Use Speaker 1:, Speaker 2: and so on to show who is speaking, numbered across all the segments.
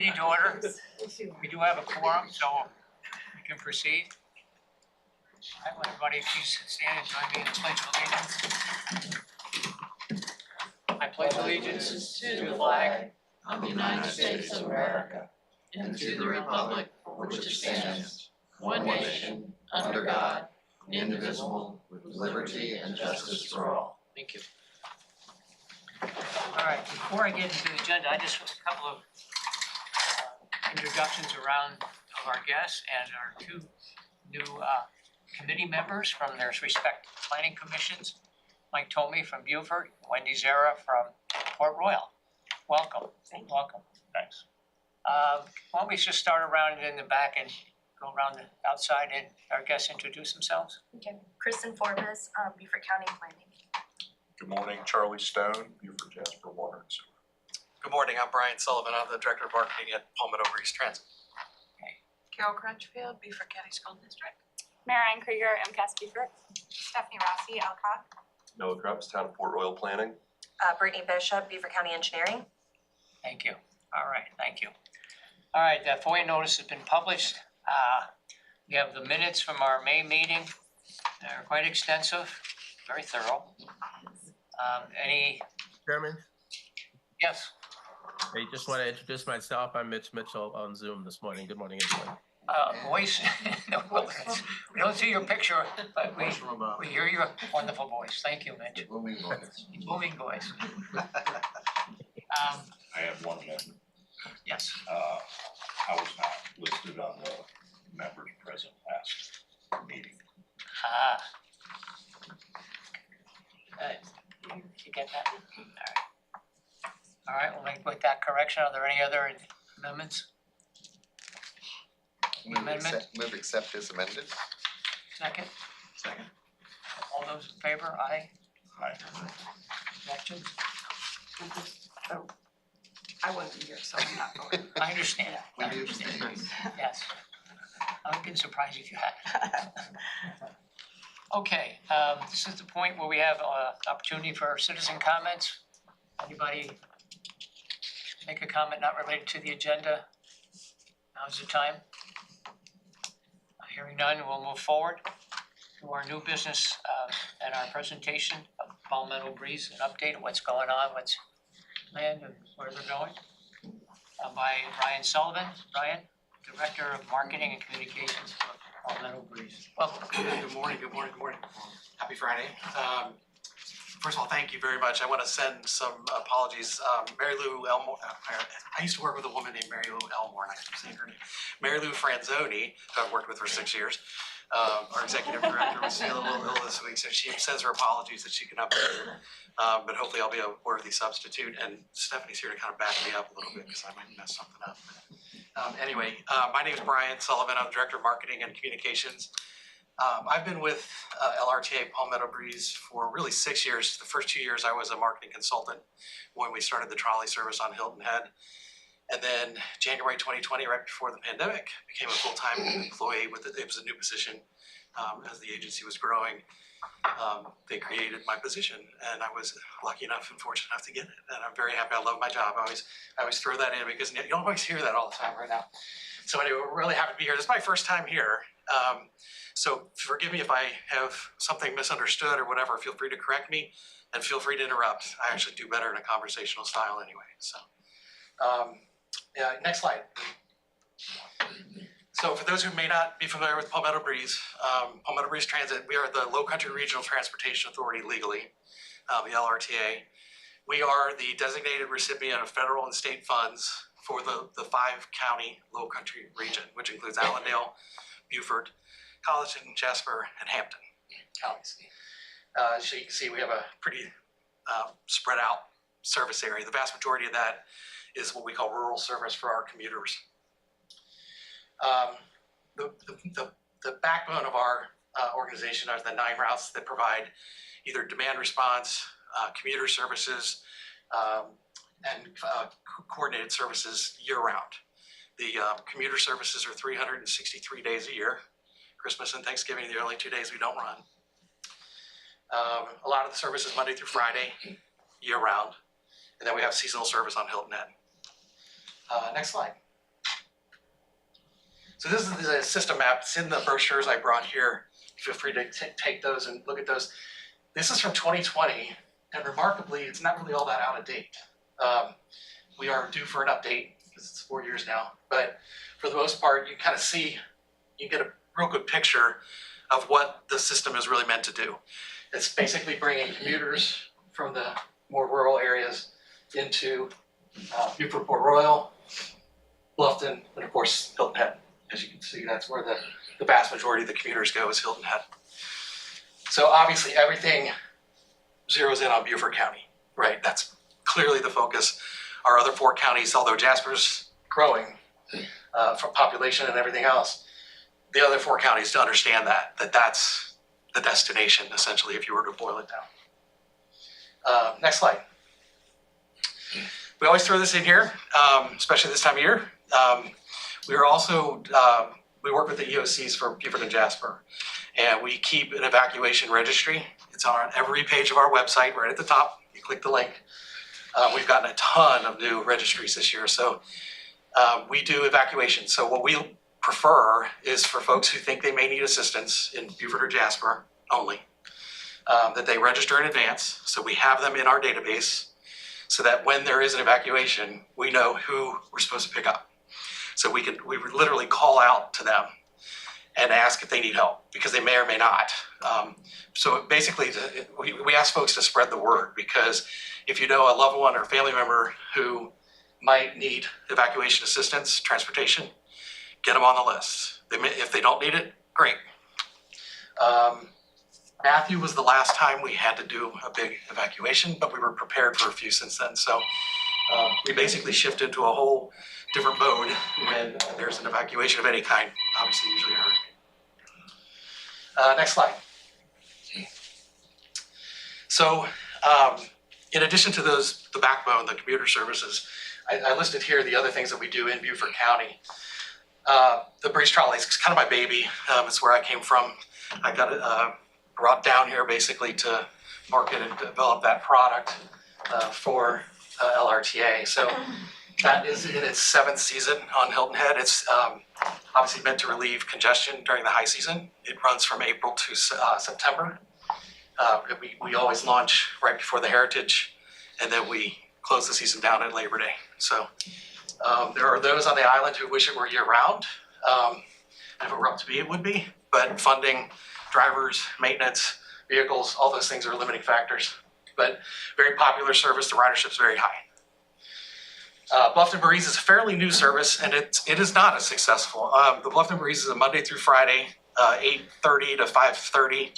Speaker 1: Meeting to order. We do have a quorum, so we can proceed. I want everybody please stand and join me in the pledge of allegiance. I pledge allegiance to the flag
Speaker 2: of the United States of America and to the republic for which it stands, one nation, under God, indivisible, with liberty and justice for all.
Speaker 1: Thank you. All right, before I get into the agenda, I just want a couple of introductions around of our guests and our two new committee members from their respective planning commissions. Mike Tomey from Beaufort, Wendy Zara from Port Royal. Welcome. Welcome. Thanks. Why don't we just start around in the back and go around the outside and our guests introduce themselves?
Speaker 3: Okay, Kristen Forbes, Beaufort County Planning.
Speaker 4: Good morning, Charlie Stone, Beaufort Jasper Water and Sewer.
Speaker 5: Good morning, I'm Brian Sullivan. I'm the Director of Marketing at Palmetto Breeze Transit.
Speaker 2: Carol Crutchfield, Beaufort County School District.
Speaker 6: Marianne Krieger, MCAS Beaufort.
Speaker 3: Stephanie Rossi, Alcott.
Speaker 4: Noah Krebs, Town of Port Royal Planning.
Speaker 3: Brittany Bishop, Beaufort County Engineering.
Speaker 1: Thank you. All right, thank you. All right, the FOIA notice has been published. We have the minutes from our May meeting. They're quite extensive, very thorough. Any,
Speaker 7: Chairman,
Speaker 1: yes,
Speaker 7: I just want to introduce myself. I'm Mitch Mitchell on Zoom this morning. Good morning, everyone.
Speaker 1: voice, we don't see your picture, but we hear your wonderful voice. Thank you, Mitch.
Speaker 4: Booming voice.
Speaker 1: Booming voice.
Speaker 8: I have one amendment.
Speaker 1: Yes.
Speaker 8: I was not listed on the members present last meeting.
Speaker 1: You get that? All right, we'll make with that correction. Are there any other amendments?
Speaker 9: Move accept as amended.
Speaker 1: Second?
Speaker 5: Second.
Speaker 1: All those in favor? Aye.
Speaker 8: Aye.
Speaker 1: Objections?
Speaker 2: I wasn't here, so I'm not voting.
Speaker 1: I understand.
Speaker 9: We
Speaker 1: I
Speaker 9: do.
Speaker 1: understand. Yes. I would be surprised if you had. Okay, this is the point where we have opportunity for citizen comments. Anybody make a comment not related to the agenda? Now's the time. Hearing none, we'll move forward to our new business and our presentation of Palmetto Breeze, an update of what's going on, what's planned and where they're going. By Brian Sullivan. Brian, Director of Marketing and Communications for Palmetto Breeze. Welcome.
Speaker 5: Good morning, good morning, good morning. Happy Friday. First of all, thank you very much. I want to send some apologies. Mary Lou Elmore, I used to work with a woman named Mary Lou Elmore, and I keep saying her name. Mary Lou Franzoni, who I've worked with for 6 years. Our executive director was feeling a little ill this week, so she sends her apologies that she can update. But hopefully I'll be a worthy substitute. And Stephanie's here to kind of back me up a little bit because I might mess something up. Anyway, my name is Brian Sullivan. I'm Director of Marketing and Communications. I've been with LRTA Palmetto Breeze for really 6 years. The first 2 years I was a marketing consultant when we started the trolley service on Hilton Head. And then January 2020, right before the pandemic, became a full-time employee with it. It was a new position as the agency was growing. They created my position and I was lucky enough and fortunate enough to get it. And I'm very happy. I love my job. I always throw that in because you don't always hear that all the time right now. So anyway, we're really happy to be here. This is my first time here. So forgive me if I have something misunderstood or whatever. Feel free to correct me and feel free to interrupt. I actually do better in a conversational style anyway. So next slide. So for those who may not be familiar with Palmetto Breeze Transit, we are the Low Country Regional Transportation Authority legally, the LRTA. We are the designated recipient of federal and state funds for the 5-county Low Country region, which includes Allendale, Beaufort, Colleton, Jasper, and Hampton counties. So you can see we have a pretty spread out service area. The vast majority of that is what we call rural service for our commuters. The backbone of our organization are the 9 routes that provide either demand response, commuter services, and coordinated services year-round. The commuter services are 363 days a year. Christmas and Thanksgiving are the only 2 days we don't run. A lot of the service is Monday through Friday, year-round. And then we have seasonal service on Hilton Head. Next slide. So this is the system map. It's in the brochures I brought here. Feel free to take those and look at those. This is from 2020, and remarkably, it's not really all that out of date. We are due for an update because it's 4 years now. But for the most part, you kind of see, you get a real good picture of what the system is really meant to do. It's basically bringing commuters from the more rural areas into Beaufort, Port Royal, Bluffton, and of course Hilton Head. As you can see, that's where the vast majority of the commuters go, is Hilton Head. So obviously everything zeroes in on Beaufort County, right? That's clearly the focus. Our other 4 counties, although Jasper's growing for population and everything else, the other 4 counties to understand that's the destination, essentially, if you were to boil it down. Next slide. We always throw this in here, especially this time of year. We are also, we work with the EOCs for Beaufort and Jasper, and we keep an evacuation registry. It's on every page of our website, right at the top. You click the link. We've gotten a ton of new registries this year, so we do evacuation. So what we prefer is for folks who think they may need assistance in Beaufort or Jasper only, that they register in advance, so we have them in our database, so that when there is an evacuation, we know who we're supposed to pick up. So we literally call out to them and ask if they need help, because they may or may not. So basically, we ask folks to spread the word, because if you know a loved one or family member who might need evacuation assistance, transportation, get them on the list. If they don't need it, great. Matthew was the last time we had to do a big evacuation, but we were prepared for a few since then. So we basically shift into a whole different mode when there's an evacuation of any kind, obviously usually a hurricane. Next slide. So in addition to those, the backbone, the commuter services, I listed here the other things that we do in Beaufort County. The breeze trolleys, it's kind of my baby. It's where I came from. I got it brought down here basically to market and develop that product for LRTA. So that is in its 7th season on Hilton Head. It's obviously meant to relieve congestion during the high season. It runs from April to September. We always launch right before the Heritage, and then we close the season down at Labor Day. So there are those on the island who wish it were year-round. If it were up to me, it would be. But funding, drivers, maintenance, vehicles, all those things are limiting factors. But very popular service. The ridership's very high. Bluffton Breeze is a fairly new service, and it is not as successful. The Bluffton Breeze is a Monday through Friday, 8:30 to 5:30,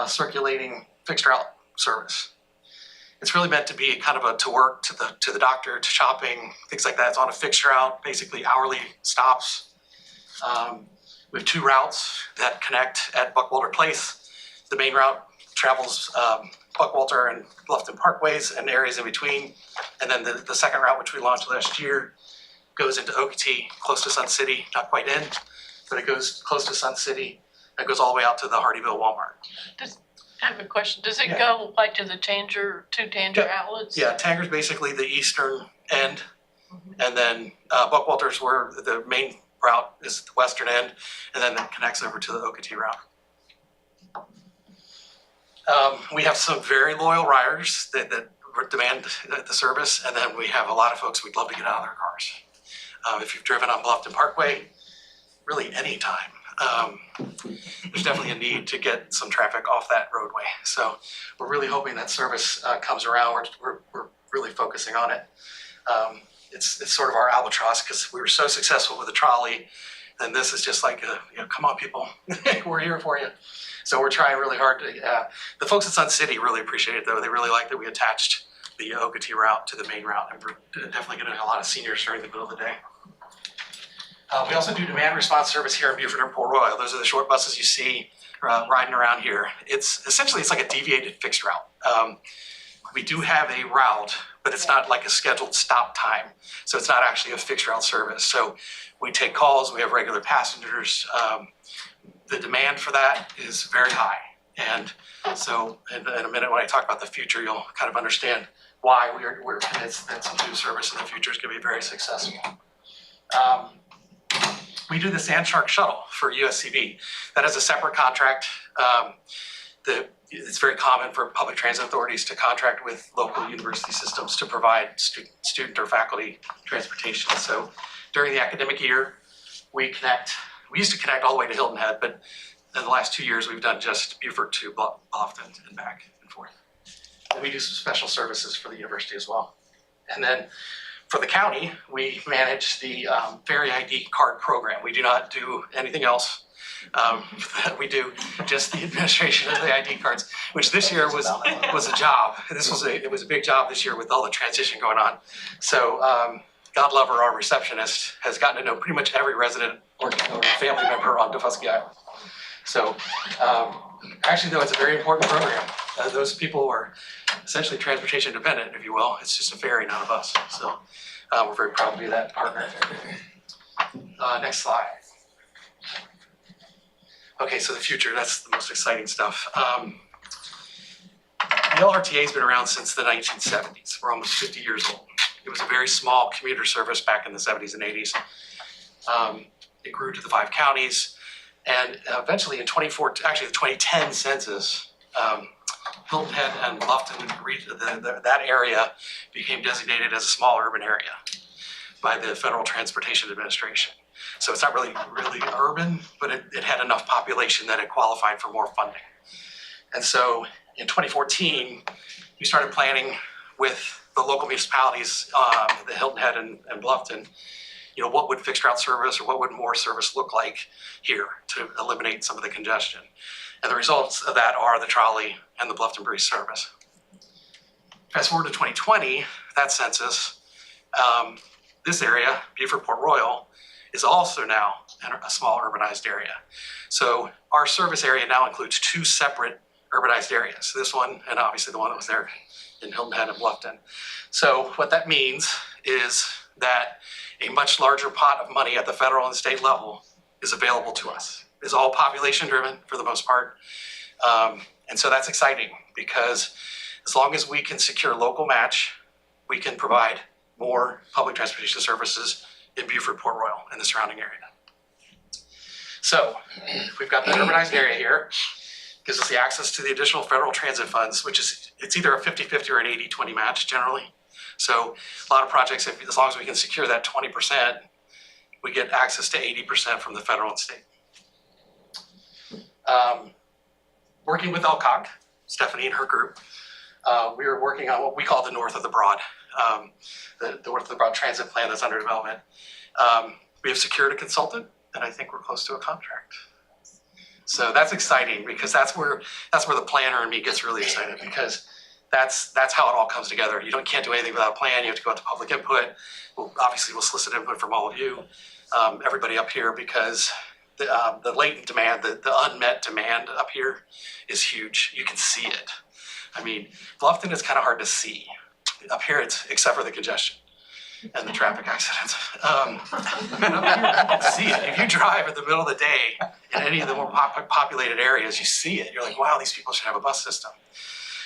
Speaker 5: circulating fixed route service. It's really meant to be kind of a to work, to the doctor, to shopping, things like that. It's on a fixed route, basically hourly stops. We have 2 routes that connect at Buckwalter Place. The main route travels Buckwalter and Bluffton Parkways and areas in between. And then the second route, which we launched last year, goes into Okatee, close to Sun City, not quite in, but it goes close to Sun City. It goes all the way out to the Hardyville Walmart.
Speaker 2: I have a question. Does it
Speaker 5: Yeah.
Speaker 2: go like to the two Tanger outlets?
Speaker 5: Yeah, Tanger's basically the eastern end, and then Buckwalter's where the main route is the western end, and then it connects over to the Okatee route. We have some very loyal riders that demand the service, and then we have a lot of folks we'd love to get out of their cars. If you've driven on Bluffton Parkway, really any time, there's definitely a need to get some traffic off that roadway. So we're really hoping that service comes around. We're really focusing on it. It's sort of our albatross, because we were so successful with the trolley, and this is just like, come on, people, we're here for you. So we're trying really hard to, the folks at Sun City really appreciate it, though. They really like that we attached the Okatee route to the main route, and we're definitely getting a lot of seniors during the middle of the day. We also do demand response service here in Beaufort and Port Royal. Those are the short buses you see riding around here. It's like a deviated fixed route. We do have a route, but it's not like a scheduled stop time. So it's not actually a fixed route service. So we take calls, we have regular passengers. The demand for that is very high. And so in a minute, when I talk about the future, you'll kind of understand why we're convinced that some new service in the future is going to be very successful. we do the Sand Shark Shuttle for USCB. That is a separate contract. It's very common for public transit authorities to contract with local university systems to provide student or faculty transportation. So during the academic year, we used to connect all the way to Hilton Head, but in the last 2 years, we've done just Beaufort to Bluffton and back and forth. And we do some special services for the university as well. And then for the county, we manage the Ferry ID card program. We do not do anything else. We do just the administration of the ID cards, which this year was a job. It was a big job this year with all the transition going on. So God love her, our receptionist has gotten to know pretty much every resident or family member on Daufuskie Island. So actually, though, it's a very important program. Those people are essentially transportation dependent, if you will. It's just a ferry, not a bus. So we're very proud to be that partner. Next slide. Okay, so the future, that's the most exciting stuff. The LRTA has been around since the 1970s. We're almost 50 years old. It was a very small commuter service back in the 70s and 80s. It grew to the 5 counties. And eventually in 2010 census, Hilton Head and Bluffton, that area became designated as a small urban area by the Federal Transportation Administration. So it's not really urban, but it had enough population that it qualified for more funding. And so in 2014, we started planning with the local municipalities, the Hilton Head and Bluffton, what would fixed route service or what would more service look like here to eliminate some of the congestion. And the results of that are the trolley and the Bluffton Breeze service. Fast forward to 2020, that census, this area, Beaufort Port Royal, is also now a small urbanized area. So our service area now includes 2 separate urbanized areas. This one, and obviously the one that was there in Hilton Head and Bluffton. So what that means is that a much larger pot of money at the federal and state level is available to us. It's all population driven for the most part. And so that's exciting because as long as we can secure local match, we can provide more public transportation services in Beaufort, Port Royal, and the surrounding area. So we've got the urbanized area here. Gives us the access to the additional federal transit funds, which is, it's either a 50-50 or an 80-20 match generally. So a lot of projects, as long as we can secure that 20%, we get access to 80% from the federal and state. Working with LCOG, Stephanie and her group, we are working on what we call the North of the Broad, the North of the Broad transit plan that's under development. We have secured a consultant, and I think we're close to a contract. So that's exciting because that's where the planner and me gets really excited because that's how it all comes together. You can't do anything without a plan. You have to go out to public input. Obviously, we'll solicit input from all of you, everybody up here, because the latent demand, the unmet demand up here is huge. You can see it. I mean, Bluffton is kind of hard to see. Up here, except for the congestion and the traffic accidents. You can see it. If you drive in the middle of the day in any of the more populated areas, you see it. You're like, wow, these people should have a bus system.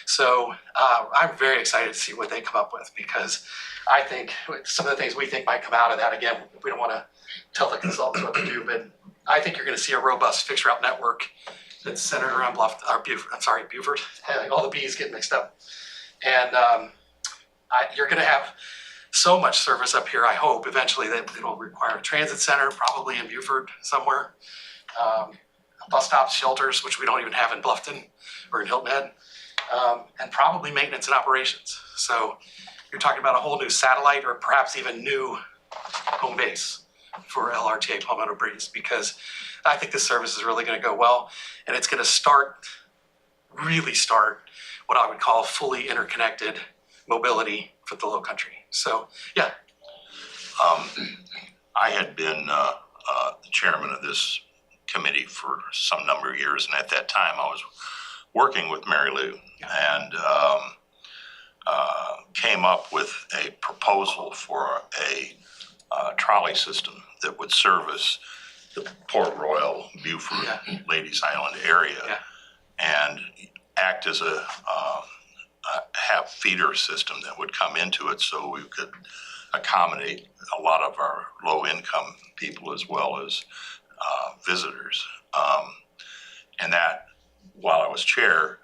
Speaker 5: So I'm very excited to see what they come up with because I think some of the things we think might come out of that, again, we don't want to tell the consultants what to do, but I think you're going to see a robust fixed route network that's centered around Beaufort. All the B's get mixed up. And you're going to have so much service up here, I hope, eventually that it'll require a transit center, probably in Beaufort somewhere, bus stops, shelters, which we don't even have in Bluffton or in Hilton Head, and probably maintenance and operations. So you're talking about a whole new satellite or perhaps even new home base for LRTA Palmetto Breeze because I think this service is really going to go well, and it's going to really start what I would call fully interconnected mobility for the Low Country. So, yeah.
Speaker 8: I had been the chairman of this committee for some number of years, and at that time I was working with Mary Lou and came up with a proposal for a trolley system that would service the Port Royal, Beaufort, Ladies Island area and act as a have feeder system that would come into it so we could accommodate a lot of our low-income people as well as visitors. And that, while I was chair,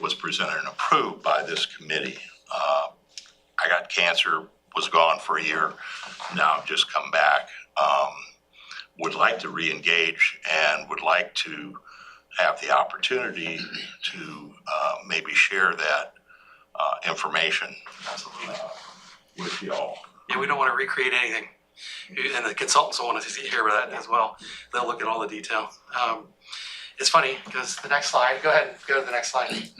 Speaker 8: was presented and approved by this committee. I got cancer, was gone for a year, now I've just come back. Would like to re-engage and would like to have the opportunity to maybe share that information
Speaker 5: Absolutely.
Speaker 8: with y'all.
Speaker 5: Yeah, we don't want to recreate anything. And the consultants will want to hear that as well. They'll look at all the detail. It's funny because the next slide, go ahead and go to the next slide.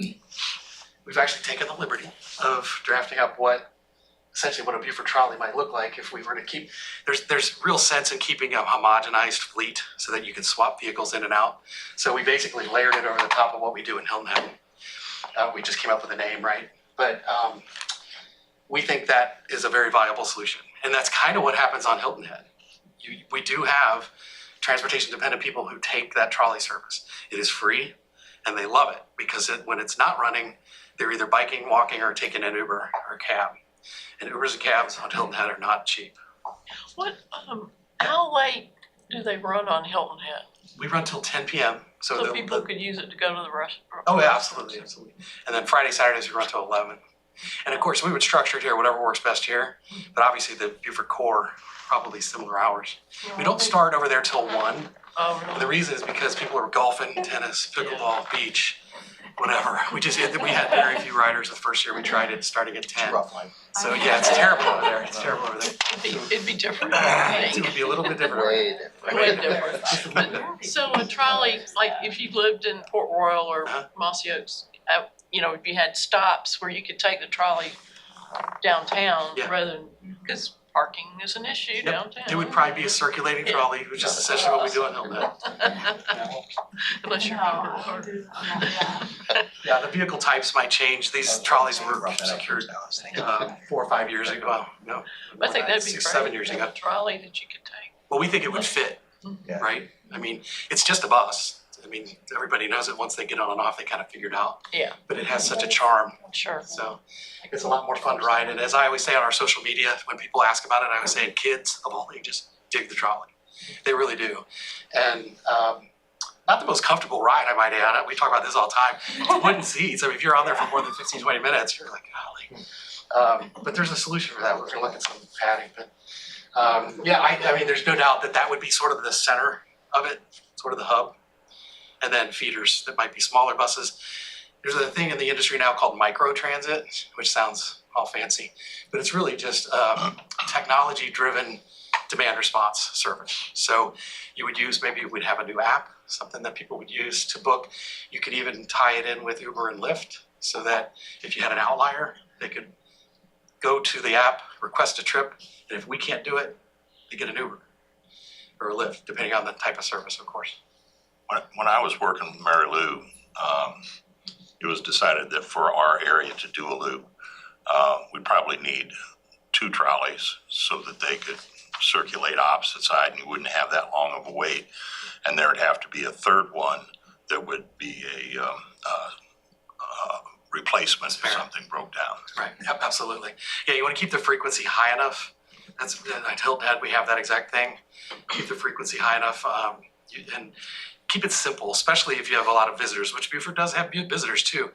Speaker 5: We've actually taken the liberty of drafting up essentially what a Beaufort trolley might look like if we were to keep, there's real sense in keeping a homogenized fleet so that you can swap vehicles in and out. So we basically layered it over the top of what we do in Hilton Head. We just came up with a name, right? But we think that is a very viable solution. And that's kind of what happens on Hilton Head. We do have transportation dependent people who take that trolley service. It is free and they love it because when it's not running, they're either biking, walking, or taking an Uber or a cab. And Ubers and cabs on Hilton Head are not cheap.
Speaker 2: What, how late do they run on Hilton Head?
Speaker 5: We run till 10 p.m.
Speaker 2: So people could use it to go to the restaurant?
Speaker 5: Oh, yeah, absolutely, absolutely. And then Friday, Saturdays, we run till 11. And of course, we would structure it here, whatever works best here. But obviously, the Beaufort core, probably similar hours. We don't start over there till 1.
Speaker 2: Oh,
Speaker 5: And the reason is because people are golfing, tennis, pickleball, beach, whatever. We had very few riders the first year we tried it, starting at 10. So yeah, it's terrible over there. It's terrible over there.
Speaker 2: It'd be different.
Speaker 5: It would be a little bit different.
Speaker 9: Way different.
Speaker 2: Way different. So a trolley, like if you lived in Port Royal or Mossy Oaks, if you had stops where you could take the trolley downtown rather than, because parking is an issue downtown.
Speaker 5: It would probably be a circulating trolley, which is essentially what we do in Hilton Head.
Speaker 2: Unless you're Beaufort.
Speaker 5: Yeah, the vehicle types might change. These trolleys were secured 4 or 5 years ago. Well, no,
Speaker 2: I think that'd be
Speaker 5: 6,
Speaker 2: great.
Speaker 5: 7 years ago.
Speaker 2: A trolley that you could take.
Speaker 5: Well, we think it would fit,
Speaker 4: Yeah.
Speaker 5: right? I mean, it's just a bus. I mean, everybody knows it. Once they get on and off, they kind of figure it out.
Speaker 2: Yeah.
Speaker 5: But it has such a charm.
Speaker 2: Sure.
Speaker 5: So it's a lot more fun to ride. And as I always say on our social media, when people ask about it, I always say kids of all ages dig the trolley. They really do. And not the most comfortable ride, I might add. We talk about this all the time. It's wooden seats. I mean, if you're on there for more than 15, 20 minutes, you're like, golly. But there's a solution for that. We're going to look at some padding. But I mean, there's no doubt that would be sort of the center of it, sort of the hub. And then feeders that might be smaller buses. There's a thing in the industry now called micro transit, which sounds all fancy, but it's really just technology-driven demand response service. So you would use, maybe we'd have a new app, something that people would use to book. You could even tie it in with Uber and Lyft so that if you had an outlier, they could go to the app, request a trip, and if we can't do it, they get an Uber or a Lyft, depending on the type of service, of course.
Speaker 8: When I was working with Mary Lou, it was decided that for our area to do a loop, we'd probably need 2 trolleys so that they could circulate opposite side and you wouldn't have that long of a wait. And there'd have to be a 3rd one that would be a replacement if something broke down.
Speaker 5: Right, yep, absolutely. Yeah, you want to keep the frequency high enough. That's at Hilton Head, we have that exact thing. Keep the frequency high enough and keep it simple, especially if you have a lot of visitors, which Beaufort does have visitors too.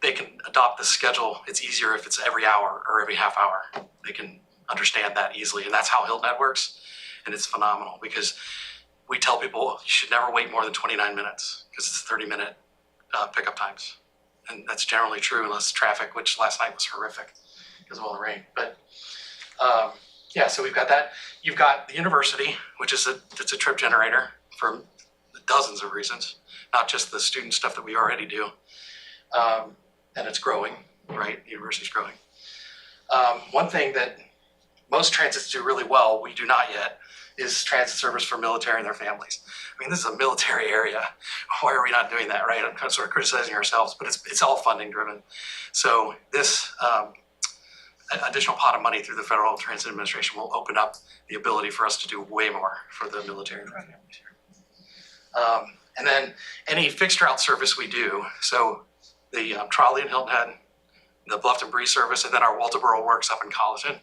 Speaker 5: They can adopt the schedule. It's easier if it's every hour or every half hour. They can understand that easily. And that's how Hilton Head works. And it's phenomenal because we tell people you should never wait more than 29 minutes because it's 30-minute pickup times. And that's generally true unless traffic, which last night was horrific because of all the rain. But yeah, so we've got that. You've got the university, which is it's a trip generator for dozens of reasons, not just the student stuff that we already do. And it's growing, right? The university's growing. One thing that most transits do really well, we do not yet, is transit service for military and their families. I mean, this is a military area. Why are we not doing that, right? I'm kind of sort of criticizing ourselves, but it's all funding driven. So this additional pot of money through the Federal Transit Administration will open up the ability for us to do way more for the military and their families here. And then any fixed route service we do, so the trolley in Hilton Head, the Bluffton Breeze service, and then our Walterboro Works up in Colleton.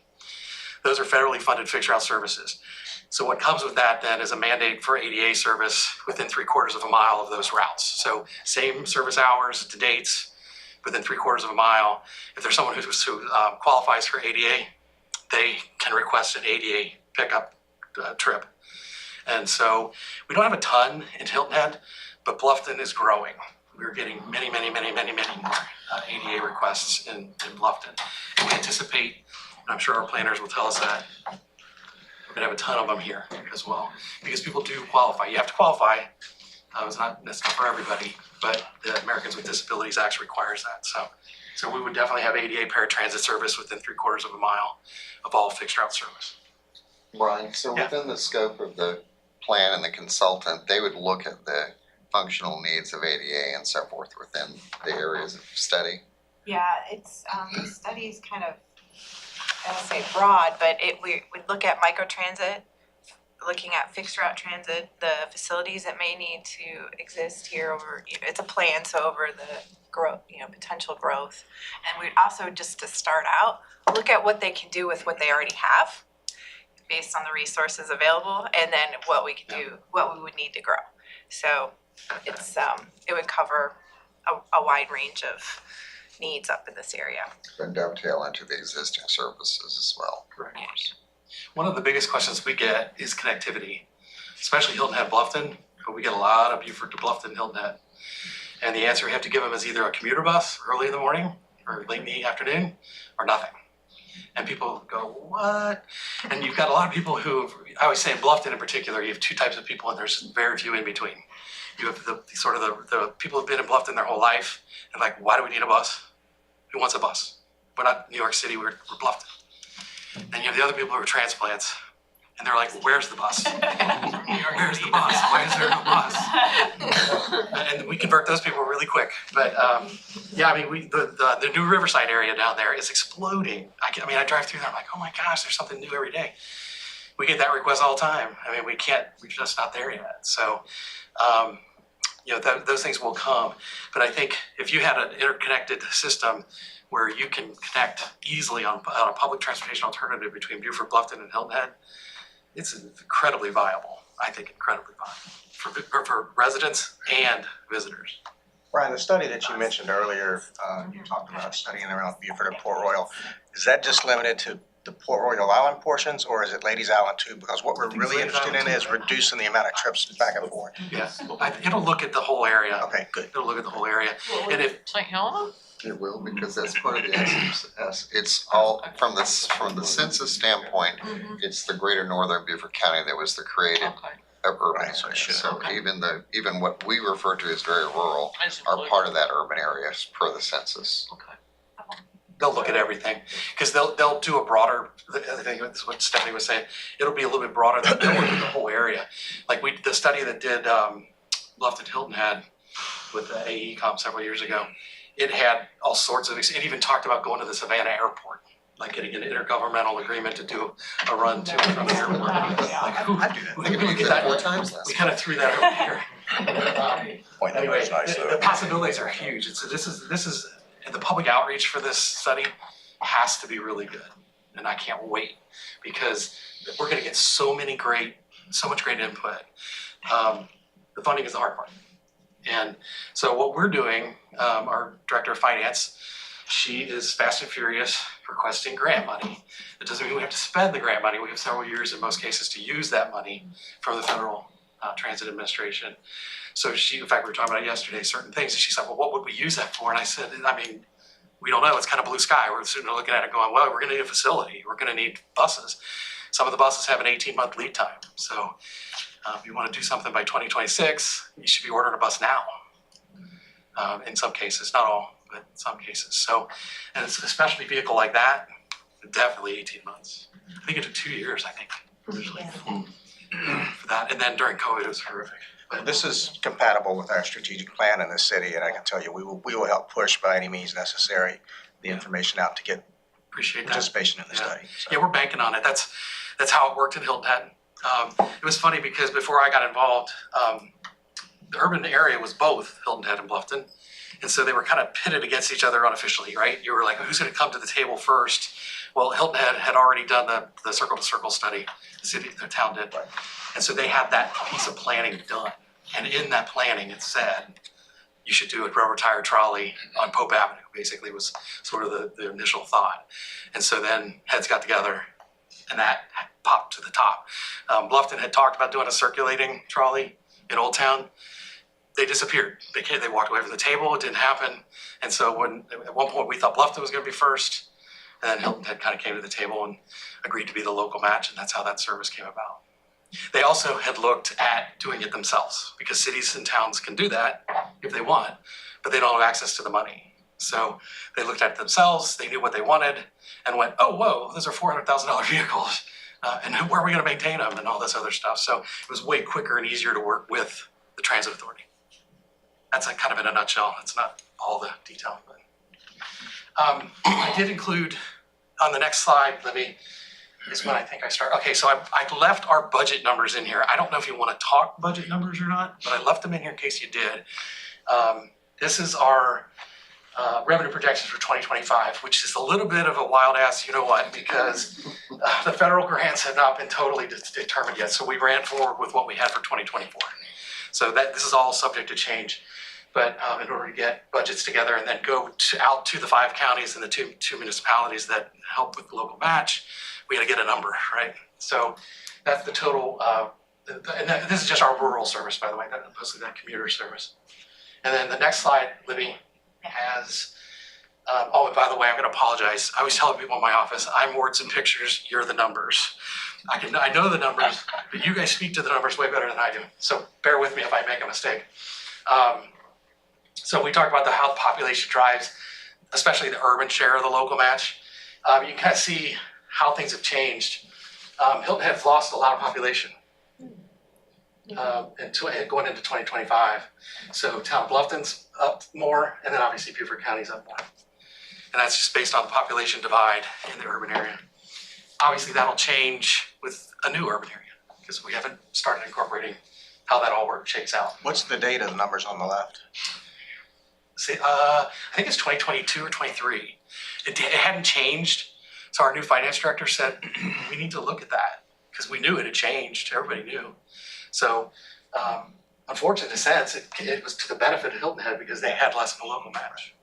Speaker 5: Those are federally funded fixed route services. So what comes with that then is a mandate for ADA service within 3/4 of a mile of those routes. So same service hours to dates within 3/4 of a mile. If there's someone who qualifies for ADA, they can request an ADA pickup trip. And so we don't have a ton in Hilton Head, but Bluffton is growing. We're getting many more ADA requests in Bluffton. And we anticipate, and I'm sure our planners will tell us that, we're gonna have a ton of them here as well, because people do qualify. You have to qualify. It's not for everybody, but the Americans with Disabilities Act requires that. So we would definitely have ADA paratransit service within 3/4 of a mile of all fixed route service.
Speaker 9: Brian, so
Speaker 5: Yeah.
Speaker 9: within the scope of the plan and the consultant, they would look at the functional needs of ADA and so forth within the areas of study?
Speaker 10: Yeah, it's, the study is kind of, I don't say broad, but we would look at microtransit, looking at fixed route transit, the facilities that may need to exist here over, it's a plan, so over the growth, potential growth. And we'd also, just to start out, look at what they can do with what they already have, based on the resources available, and then what we could do, what we would need to grow. So it's, it would cover a wide range of needs up in this area.
Speaker 9: And dovetail into the existing services as well.
Speaker 5: Correct. One of the biggest questions we get is connectivity, especially Hilton Head Bluffton. We get a lot of Beaufort to Bluffton, Hilton Head. And the answer we have to give them is either a commuter bus early in the morning or late in the afternoon or nothing. And people go, what? And you've got a lot of people who, I always say in Bluffton in particular, you have two types of people and there's very few in between. You have the people who've been in Bluffton their whole life and like, why do we need a bus? Who wants a bus? We're not New York City, we're Bluffton. And you have the other people who are transplants and they're like, where's the bus? Where's the bus? Why is there no bus? And we convert those people really quick. But yeah, I mean, the new Riverside area down there is exploding. I drive through there, I'm like, oh my gosh, there's something new every day. We get that request all the time. I mean, we're just not there yet. So, those things will come. But I think if you had an interconnected system where you can connect easily on a public transportation alternative between Beaufort, Bluffton, and Hilton Head, it's incredibly viable. I think incredibly viable for residents and visitors.
Speaker 11: Brian, the study that you mentioned earlier, you talked about studying around Beaufort and Port Royal. Is that just limited to the Port Royal Island portions, or is it Ladies Island too? Because what we're really interested in is reducing the amount of trips back and forth.
Speaker 5: Yes, it'll look at the whole area.
Speaker 11: Okay, good.
Speaker 5: It'll look at the whole area. And if
Speaker 2: St. Helena?
Speaker 9: It will, because that's part of the SMS. It's all, from the census standpoint, it's the greater northern Beaufort County that was the created urban area. So even what we refer to as very rural are part of that urban area per the census.
Speaker 5: Okay. They'll look at everything, because they'll do a broader, I think that's what Stephanie was saying, it'll be a little bit broader, they'll look at the whole area. Like the study that did Bluffton Hilton had with the AECOM several years ago, it had all sorts of, it even talked about going to the Savannah airport, like getting an intergovernmental agreement to do a run to and from the airport. Like who can get that?
Speaker 9: 4 times less.
Speaker 5: We kind of threw that over here. Anyway, the possibilities are huge. This is and the public outreach for this study has to be really good, and I can't wait, because we're going to get so much great input. The funding is the hard part, and so what we're doing, our director of finance, she is fast and furious requesting grant money. It doesn't mean we have to spend the grant money. We have several years in most cases to use that money from the Federal Transit Administration. So in fact, we were talking about yesterday, certain things, and she said, well, what would we use that for? And I said, we don't know, it's kind of blue sky. We're sitting there looking at it going, well, we're gonna need a facility. We're gonna need buses. Some of the buses have an 18-month lead time. So if you wanna do something by 2026, you should be ordering a bus now. In some cases, not all, but in some cases. So, and it's a specialty vehicle like that, definitely 18 months. I think it took 2 years, originally, for that. And then during COVID, it was horrific.
Speaker 11: But this is compatible with our strategic plan in the city, and I can tell you, we will help push by any means necessary the information out to get participation in the study. So.
Speaker 5: Yeah, we're banking on it. That's how it worked in Hilton Head. It was funny because before I got involved, the urban area was both Hilton Head and Bluffton. And so they were kind of pitted against each other unofficially, right? You were like, who's going to come to the table first Well, Hilton Head had already done the circle to circle study, the town did. And so they had that piece of planning done. And in that planning, it said, you should do a railroad tire trolley on Pope Avenue, basically was sort of the initial thought. And so then heads got together and that popped to the top. Bluffton had talked about doing a circulating trolley in Old Town. They disappeared. They walked away from the table, it didn't happen. And so at one point we thought Bluffton was gonna be first, and then Hilton Head kind of came to the table and agreed to be the local match, and that's how that service came about. They also had looked at doing it themselves, because cities and towns can do that if they want, but they don't have access to the money. So they looked at it themselves, they knew what they wanted, and went, oh, whoa, those are $400,000 vehicles, and where are we gonna maintain them, and all this other stuff. So it was way quicker and easier to work with the transit authority. That's like kind of in a nutshell, it's not all the detail, but. I did include, on the next slide, is when I think I start. Okay, so I left our budget numbers in here. I don't know if you want to talk budget numbers or not, but I left them in here in case you did. This is our revenue projections for 2025, which is a little bit of a wild ass, you know what, because the federal grants have not been totally determined yet. So we ran forward with what we had for 2024. So this is all subject to change. But in order to get budgets together and then go out to the 5 counties and the two municipalities that help with the local match, we had to get a number, right? So that's the total, and this is just our rural service, by the way, mostly that commuter service. And then the next slide, Libby, has, oh, and by the way, I'm gonna apologize. I always tell people in my office, I'm words and pictures, you're the numbers. I know the numbers, but you guys speak to the numbers way better than I do. So bear with me if I make a mistake. So we talked about how the population drives, especially the urban share of the local match. You can kind of see how things have changed. Hilton Head's lost a lot of population going into 2025. So Town of Bluffton's up more, and then obviously Beaufort County's up more. And that's just based on the population divide in the urban area. Obviously that'll change with a new urban area, because we haven't started incorporating how that all shakes out.
Speaker 11: What's the date of the numbers on the left?
Speaker 5: I think it's 2022 or 23. It hadn't changed. So our new finance director said, we need to look at that, because we knew it had changed, everybody knew. So unfortunately, in a sense, it was to the benefit of Hilton Head because they had less of a local match.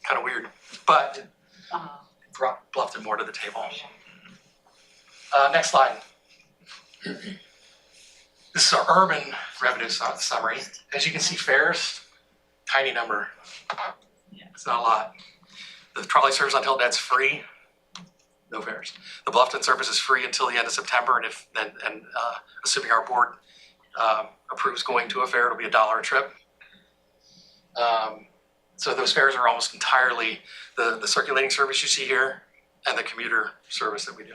Speaker 5: Kind of weird, but it brought Bluffton more to the table. Next slide. This is our urban revenue summary. As you can see, fares, tiny number. It's not a lot. The trolley service on Hilton Head's free, no fares. The Bluffton service is free until the end of September, and assuming our board approves going to a fare, it'll be $1 a trip. So those fares are almost entirely the circulating service you see here and the commuter service that we do.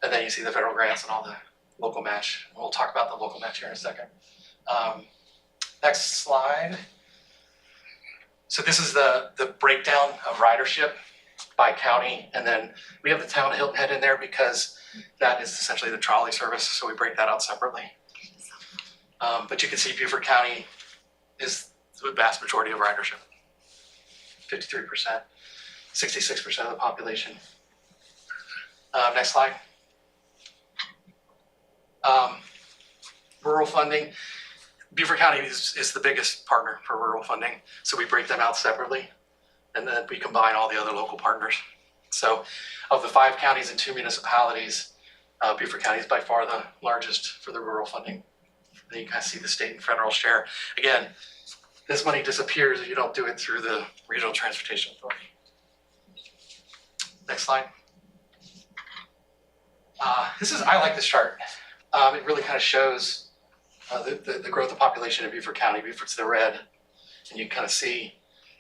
Speaker 5: And then you see the federal grants and all the local match. We'll talk about the local match here in a second. Next slide. So this is the breakdown of ridership by county, and then we have the town of Hilton Head in there because that is essentially the trolley service, so we break that out separately. But you can see Beaufort County is the vast majority of ridership. 53%, 66% of the population. Next slide. Rural funding. Beaufort County is the biggest partner for rural funding, so we break them out separately, and then we combine all the other local partners. So of the 5 counties and 2 municipalities, Beaufort County is by far the largest for the rural funding. Then you kind of see the state and federal share. Again, this money disappears if you don't do it through the Regional Transportation Authority. Next slide. I like this chart. It really kind of shows the growth of population in Beaufort County. Beaufort's the red, and you can kind of see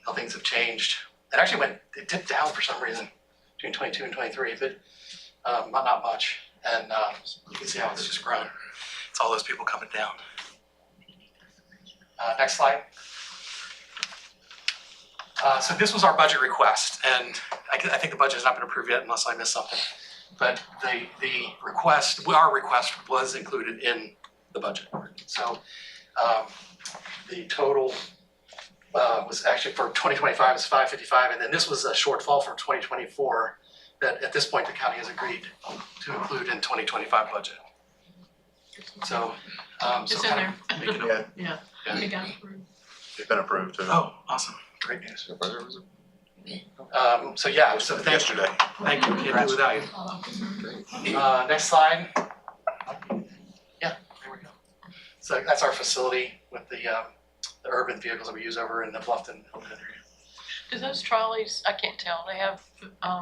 Speaker 5: how things have changed. It dipped down for some reason between 22 and 23, but not much. And you can see how it's just grown. It's all those people coming down. Next slide. So this was our budget request, and I think the budget has not been approved yet unless I missed something. But our request was included in the budget. So the total was actually for 2025 is 555, and then this was a shortfall for 2024 that at this point the county has agreed to include in 2025 budget. So,
Speaker 2: It's
Speaker 5: so
Speaker 2: in
Speaker 5: kind
Speaker 2: there.
Speaker 5: of making
Speaker 11: Yeah.
Speaker 2: Yeah.
Speaker 5: Yeah.
Speaker 2: It got approved.
Speaker 4: It's been approved too.
Speaker 5: Oh, awesome, great news.
Speaker 9: The budget was
Speaker 5: So yeah, so thank you.
Speaker 4: Yesterday.
Speaker 5: Thank you, can't do without you. Next slide. Yeah, there we go. So that's our facility with the urban vehicles that we use over in the Bluffton area.
Speaker 2: Do those trolleys, I can't tell, they have,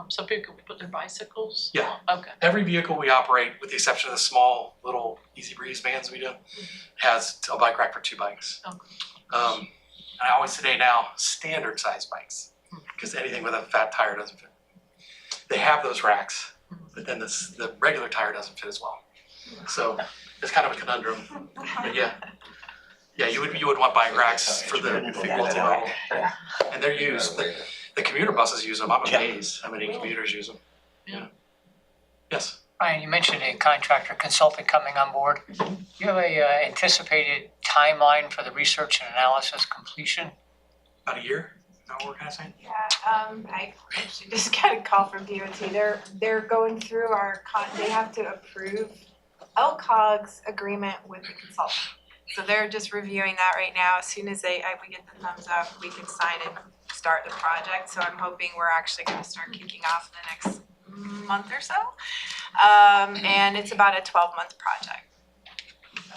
Speaker 2: so people can put their bicycles?
Speaker 5: Yeah.
Speaker 2: Okay.
Speaker 5: Every vehicle we operate, with the exception of the small little Easy Breeze vans we do, has a bike rack for 2 bikes.
Speaker 2: Okay.
Speaker 5: And I always say now, standard size bikes, because anything with a fat tire doesn't fit. They have those racks, but then the regular tire doesn't fit as well. So it's kind of a conundrum, but yeah. Yeah, you would want bike racks for the multi-level, and they're used, the commuter buses use them, I'm amazed how many commuters use them. Yeah. Yes,
Speaker 1: Ryan, you mentioned a contractor consultant coming on board. Do you have a anticipated timeline for the research and analysis completion?
Speaker 5: about a year, is that what we're kind of saying?
Speaker 10: Yeah, I actually just got a call from BOT. They're going through they have to approve LCOG's agreement with the consultant. So they're just reviewing that right now. As soon as we get the thumbs up, we can sign and start the project. So I'm hoping we're actually gonna start kicking off in the next month or so. And it's about a 12-month project.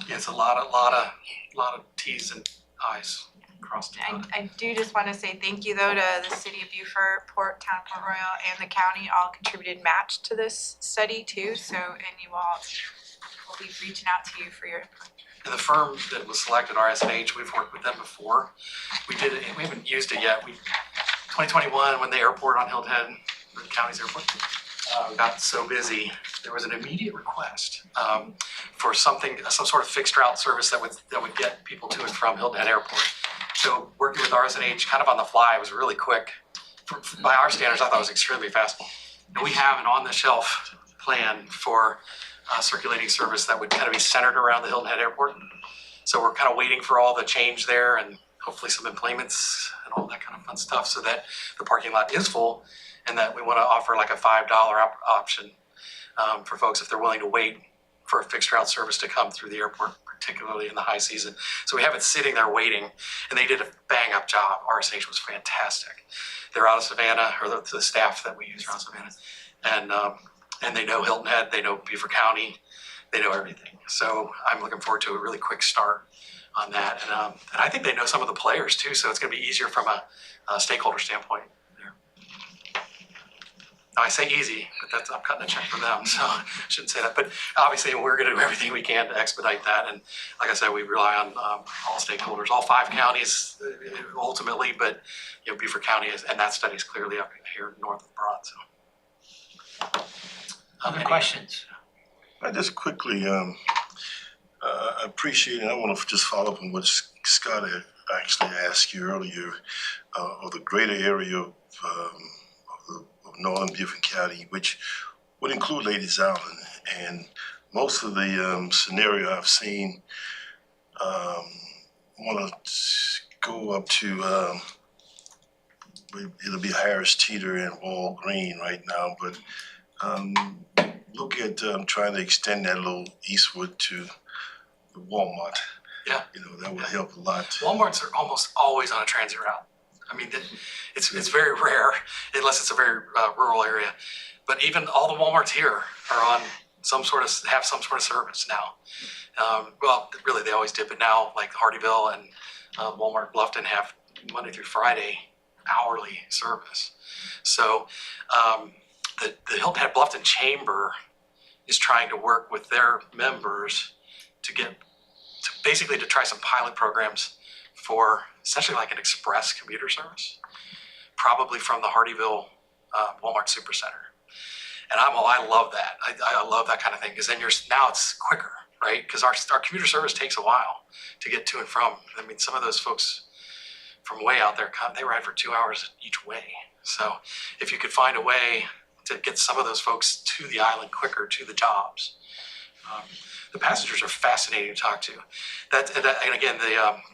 Speaker 5: Yeah, it's a lot of T's and I's crossed.
Speaker 10: I do just wanna say thank you though to the city of Beaufort, Town of Port Royal, and the county all contributed match to this study too. So, and you all will be reaching out to you for your input.
Speaker 5: And the firm that was selected, RSH, we've worked with them before. We haven't used it yet. 2021, when the airport on Hilton Head, the county's airport, got so busy, there was an immediate request for some sort of fixed route service that would get people to and from Hilton Head Airport. So working with RSH kind of on the fly was really quick. By our standards, I thought it was extremely fast. And we have an on-the-shelf plan for circulating service that would kind of be centered around the Hilton Head Airport. So we're kind of waiting for all the change there and hopefully some employments and all that kind of fun stuff so that the parking lot is full, and that we want to offer like a $5 option for folks if they're willing to wait for a fixed route service to come through the airport, particularly in the high season. So we have it sitting there waiting, and they did a bang up job. RSH was fantastic. They're out of Savannah, or the staff that we use are out of Savannah. And they know Hilton Head, they know Beaufort County, they know everything. So I'm looking forward to a really quick start on that. And I think they know some of the players too, so it's gonna be easier from a stakeholder standpoint there. Now I say easy, but I'm cutting a check for them, so I shouldn't say that. But obviously we're gonna do everything we can to expedite that. And like I said, we rely on all stakeholders, all 5 counties ultimately, but Beaufort County and that study is clearly up here north of Broad, so.
Speaker 1: Other questions?
Speaker 12: I just quickly appreciate, and I want to just follow up on what Scott had actually asked you earlier, of the greater area of northern Beaufort County, which would include Ladies Island. And most of the scenario I've seen want to go up to, it'll be Harris Teeter and Wall Green right now, but look at trying to extend that a little eastward to the Walmart.
Speaker 5: Yeah.
Speaker 12: That would help a lot.
Speaker 5: Walmarts are almost always on a transit route. I mean, it's very rare, unless it's a very rural area. But even all the Walmarts here are on have some sort of service now. Well, really they always did, but now like Hardyville and Walmart Bluffton have Monday through Friday hourly service. So the Hilton Head Bluffton Chamber is trying to work with their members to basically try some pilot programs for essentially like an express commuter service, probably from the Hardyville Walmart Supercenter. And I love that. I love that kind of thing, because then now it's quicker, right? Because our commuter service takes a while to get to and from. I mean, some of those folks from way out there, they ride for 2 hours each way. So if you could find a way to get some of those folks to the island quicker, to the jobs, The passengers are fascinating to talk to. And again,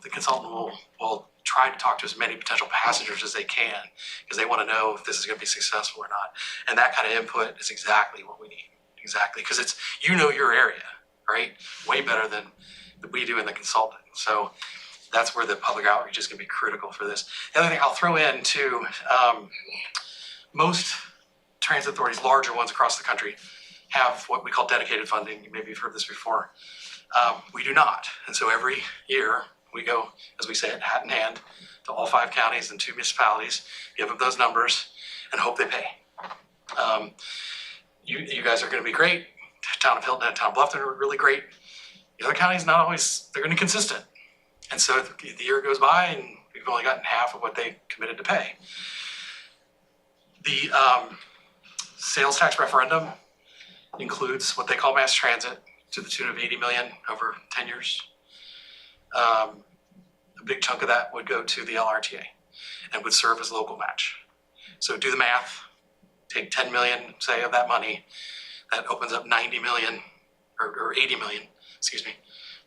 Speaker 5: the consultant will try to talk to as many potential passengers as they can because they want to know if this is going to be successful or not. And that kind of input is exactly what we need. Exactly, because it's your area, right? Way better than we do in the consultant. So that's where the public outreach is going to be critical for this. The other thing I'll throw in too, most transit authorities, larger ones across the country, have what we call dedicated funding. Maybe you've heard this before. We do not. And so every year we go, as we say it, hat in hand to all 5 counties and 2 municipalities, give them those numbers and hope they pay. You guys are going to be great. Town of Hilton and Town of Bluffton are really great. The other counties, not always, they're going to be consistent. And so the year goes by and we've only gotten half of what they committed to pay. The sales tax referendum includes what they call mass transit to the tune of 80 million over 10 years. A big chunk of that would go to the LRTA and would serve as local match. So do the math, take 10 million, say, of that money, that opens up 90 million or 80 million, excuse me,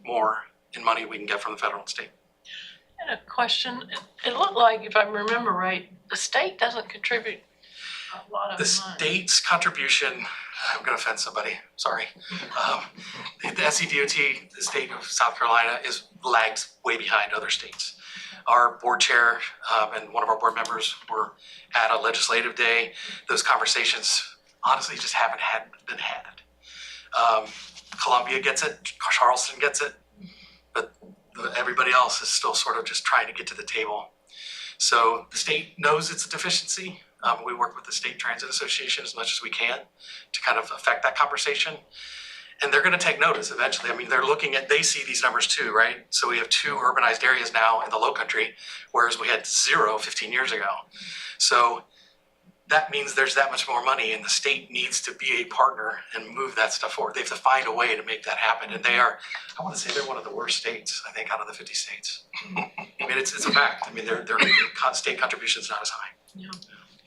Speaker 5: more in money we can get from the federal and state.
Speaker 2: And a question, it looked like, if I remember right, the state doesn't contribute a lot of
Speaker 5: The
Speaker 2: money.
Speaker 5: state's contribution, I'm gonna offend somebody, sorry. The SCDOT, the state of South Carolina, lags way behind other states. Our board chair and one of our board members were at a legislative day. Those conversations honestly just haven't been had. Columbia gets it, Charleston gets it, but everybody else is still sort of just trying to get to the table. So the state knows it's a deficiency. We work with the State Transit Association as much as we can to kind of affect that conversation. And they're going to take notice eventually. I mean, they see these numbers too, right? So we have 2 urbanized areas now in the low country, whereas we had 0 15 years ago. So that means there's that much more money and the state needs to be a partner and move that stuff forward. They have to find a way to make that happen. And I want to say they're one of the worst states, I think, out of the 50 states. I mean, it's a fact. I mean, their state contribution is not as high.
Speaker 2: Yeah,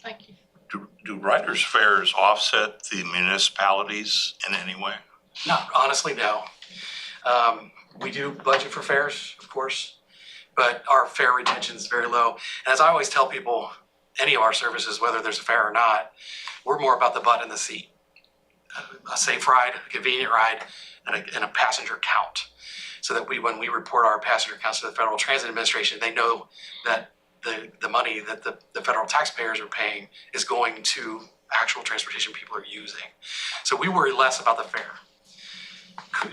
Speaker 2: thank you.
Speaker 8: Do riders' fares offset the municipalities in any way?
Speaker 5: No, honestly, no. We do budget for fares, of course, but our fare retention is very low. And as I always tell people, any of our services, whether there's a fare or not, we're more about the butt in the seat. A safe ride, a convenient ride, and a passenger count. So that when we report our passenger counts to the Federal Transit Administration, they know that the money that the federal taxpayers are paying is going to actual transportation people are using. So we worry less about the fare.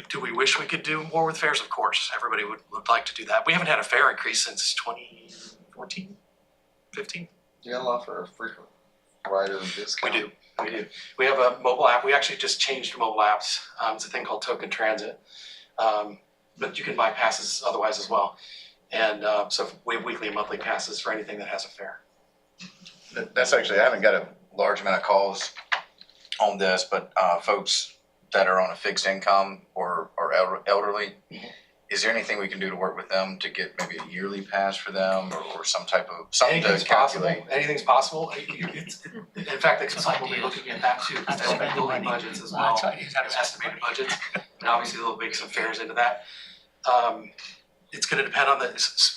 Speaker 5: Do we wish we could do more with fares? Of course, everybody would like to do that. We haven't had a fare increase since 2014, 15.
Speaker 9: Do you offer a frequent rider discount?
Speaker 5: We do. We have a mobile app. We actually just changed mobile apps. It's a thing called Token Transit. But you can buy passes otherwise as well. And so we have weekly and monthly passes for anything that has a fare.
Speaker 13: That's actually, I haven't got a large amount of calls on this, but folks that are on a fixed income or elderly, is there anything we can do to work with them to get maybe a yearly pass for them or something to calculate?
Speaker 5: Anything's possible. In fact, the consultant will be looking at that too, because they're building budgets as well, estimated budgets, and obviously they'll make some fares into that. It's going to depend on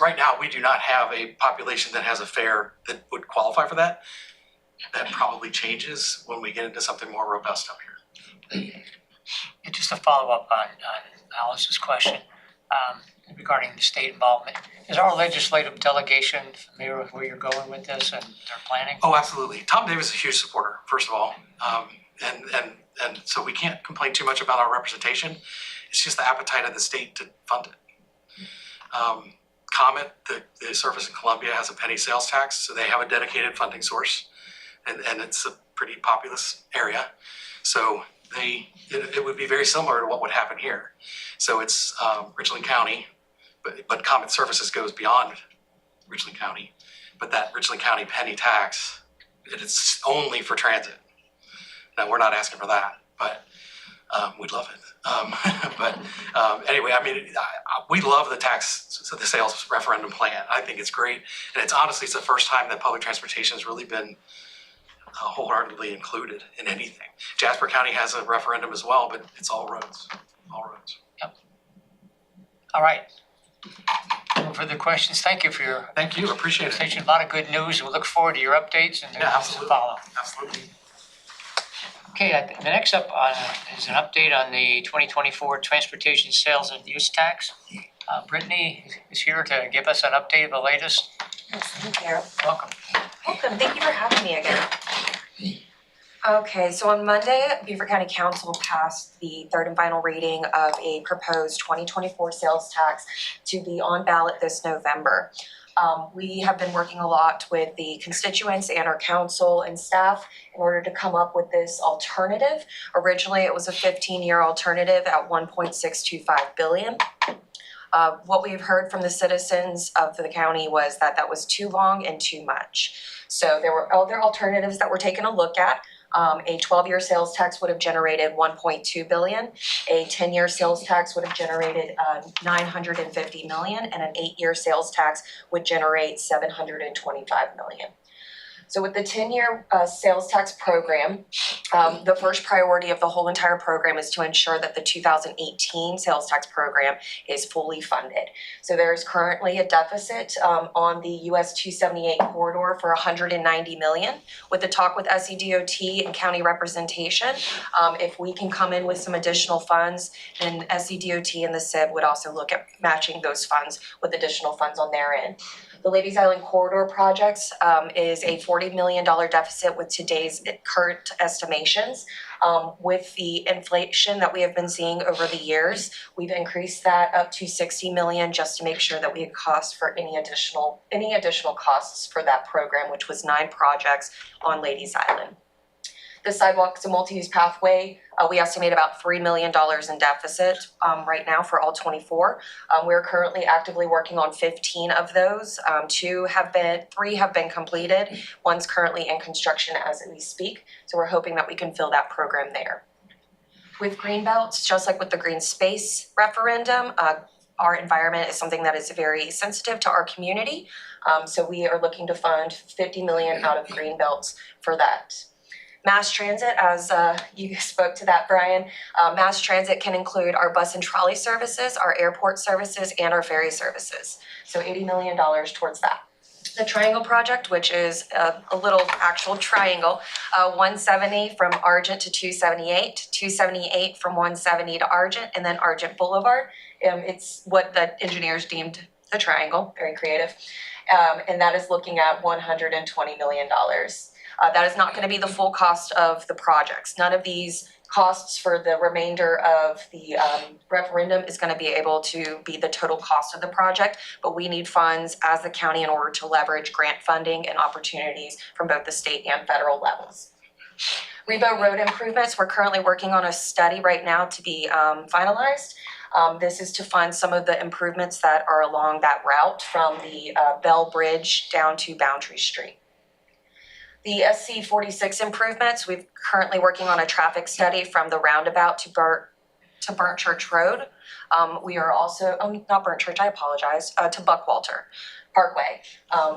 Speaker 5: right now, we do not have a population that has a fare that would qualify for that. That probably changes when we get into something more robust up here.
Speaker 1: And just to follow up on Alice's question regarding the state involvement, is our legislative delegation familiar with where you're going with this and their planning?
Speaker 5: Oh, absolutely. Tom Davis is a huge supporter, first of all. And so we can't complain too much about our representation. It's just the appetite of the state to fund it. Comet, the service in Columbia, has a penny sales tax, so they have a dedicated funding source. And it's a pretty populous area. So it would be very similar to what would happen here. So it's Richland County, but Comet Services goes beyond Richland County. But that Richland County penny tax, it's only for transit. Now, we're not asking for that, but we'd love it. Anyway, I mean, we love the sales referendum plan. I think it's great. And it's the first time that public transportation has really been wholeheartedly included in anything. Jasper County has a referendum as well, but it's all roads.
Speaker 1: All right. No further questions. Thank you for your
Speaker 5: Thank you, appreciate it.
Speaker 1: presentation. A lot of good news. We look forward to your updates and the
Speaker 5: Yeah,
Speaker 1: news to
Speaker 5: absolutely.
Speaker 1: follow.
Speaker 5: Absolutely.
Speaker 1: Okay, the next up is an update on the 2024 transportation sales and use tax. Brittany is here to give us an update of the latest.
Speaker 3: Yes, thank you.
Speaker 1: Welcome.
Speaker 3: Welcome, thank you for having me again. Okay, so on Monday, Beaufort County Council passed the third and final reading of a proposed 2024 sales tax to be on ballot this November. We have been working a lot with the constituents and our council and staff in order to come up with this alternative. Originally, it was a 15-year alternative at 1.625 billion. What we've heard from the citizens of the county was that that was too long and too much. So there were other alternatives that we're taking a look at. A 12-year sales tax would have generated 1.2 billion. A 10-year sales tax would have generated 950 million, and an 8-year sales tax would generate 725 million. So with the 10-year sales tax program, the first priority of the whole entire program is to ensure that the 2018 sales tax program is fully funded. So there is currently a deficit on the US 278 corridor for 190 million. With the talk with SEDOT and county representation, if we can come in with some additional funds, then SEDOT and the SIB would also look at matching those funds with additional funds on their end. The Ladies Island Corridor projects is a $40 million deficit with today's current estimations. With the inflation that we have been seeing over the years, we've increased that up to 60 million just to make sure that we have cost for any additional costs for that program, which was 9 projects on Ladies Island. The sidewalks and multi-use pathway, we estimate about $3 million in deficit right now for all 24. We're currently actively working on 15 of those. 3 have been completed. One's currently in construction as we speak. So we're hoping that we can fill that program there. With green belts, just like with the green space referendum, our environment is something that is very sensitive to our community. So we are looking to fund 50 million out of green belts for that. Mass transit, as you spoke to that, Brian, mass transit can include our bus and trolley services, our airport services, and our ferry services. So $80 million towards that. The Triangle Project, which is a little actual triangle, 170 from Argent to 278, 278 from 170 to Argent, and then Argent Boulevard. It's what the engineers deemed the triangle, very creative. And that is looking at $120 million. That is not going to be the full cost of the projects. None of these costs for the remainder of the referendum is going to be able to be the total cost of the project, but we need funds as the county in order to leverage grant funding and opportunities from both the state and federal levels. Rebo Road improvements, we're currently working on a study right now to be finalized. This is to fund some of the improvements that are along that route from the Bell Bridge down to Boundary Street. The SC 46 improvements, we're currently working on a traffic study from the roundabout to Burnt Church Road. We are also, not Burnt Church, I apologize, to Buckwalter Parkway.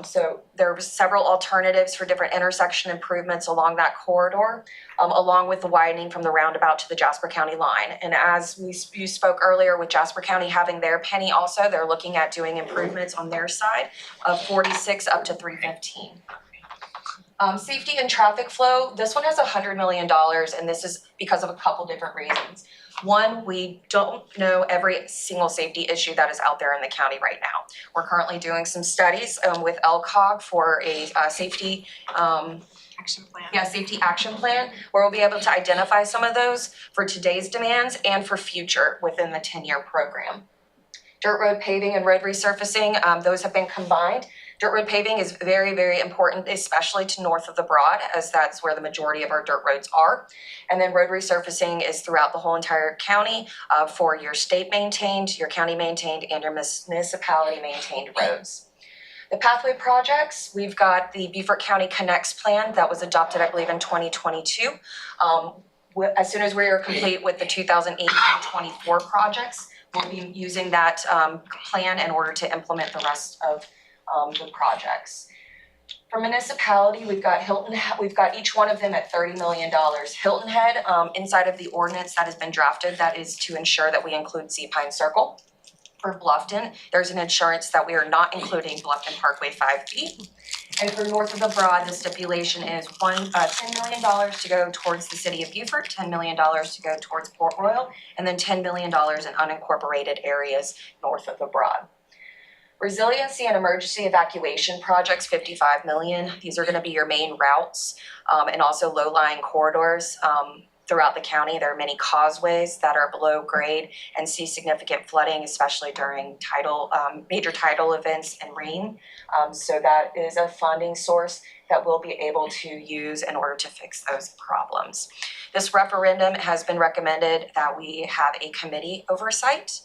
Speaker 3: So there are several alternatives for different intersection improvements along that corridor, along with the widening from the roundabout to the Jasper County line. And as you spoke earlier with Jasper County having their penny also, they're looking at doing improvements on their side of 46 up to 315. Safety and traffic flow, this one has $100 million, and this is because of a couple different reasons. One, we don't know every single safety issue that is out there in the county right now. We're currently doing some studies with LCOG for a safety
Speaker 10: action plan.
Speaker 3: Safety action plan, where we'll be able to identify some of those for today's demands and for future within the 10-year program. Dirt road paving and road resurfacing, those have been combined. Dirt road paving is very, very important, especially to north of the Broad, as that's where the majority of our dirt roads are. And then road resurfacing is throughout the whole entire county for your state maintained, your county maintained, and your municipality maintained roads. The pathway projects, we've got the Beaufort County Connects plan that was adopted, I believe, in 2022. As soon as we are complete with the 2018-24 projects, we'll be using that plan in order to implement the rest of the projects. For municipality, we've got each one of them at $30 million. Hilton Head, inside of the ordinance that has been drafted, that is to ensure that we include Sea Pine Circle. for Bluffton, there's an insurance that we are not including Bluffton Parkway 5B. And for north of the Broad, the stipulation is $10 million to go towards the city of Beaufort, $10 million to go towards Port Royal, and then $10 million in unincorporated areas north of the Broad. Resiliency and emergency evacuation projects, $55 million. These are gonna be your main routes and also low-lying corridors throughout the county. There are many causeways that are below grade and see significant flooding, especially during major tidal events and rain. So that is a funding source that we'll be able to use in order to fix those problems. This referendum has been recommended that we have a committee oversight.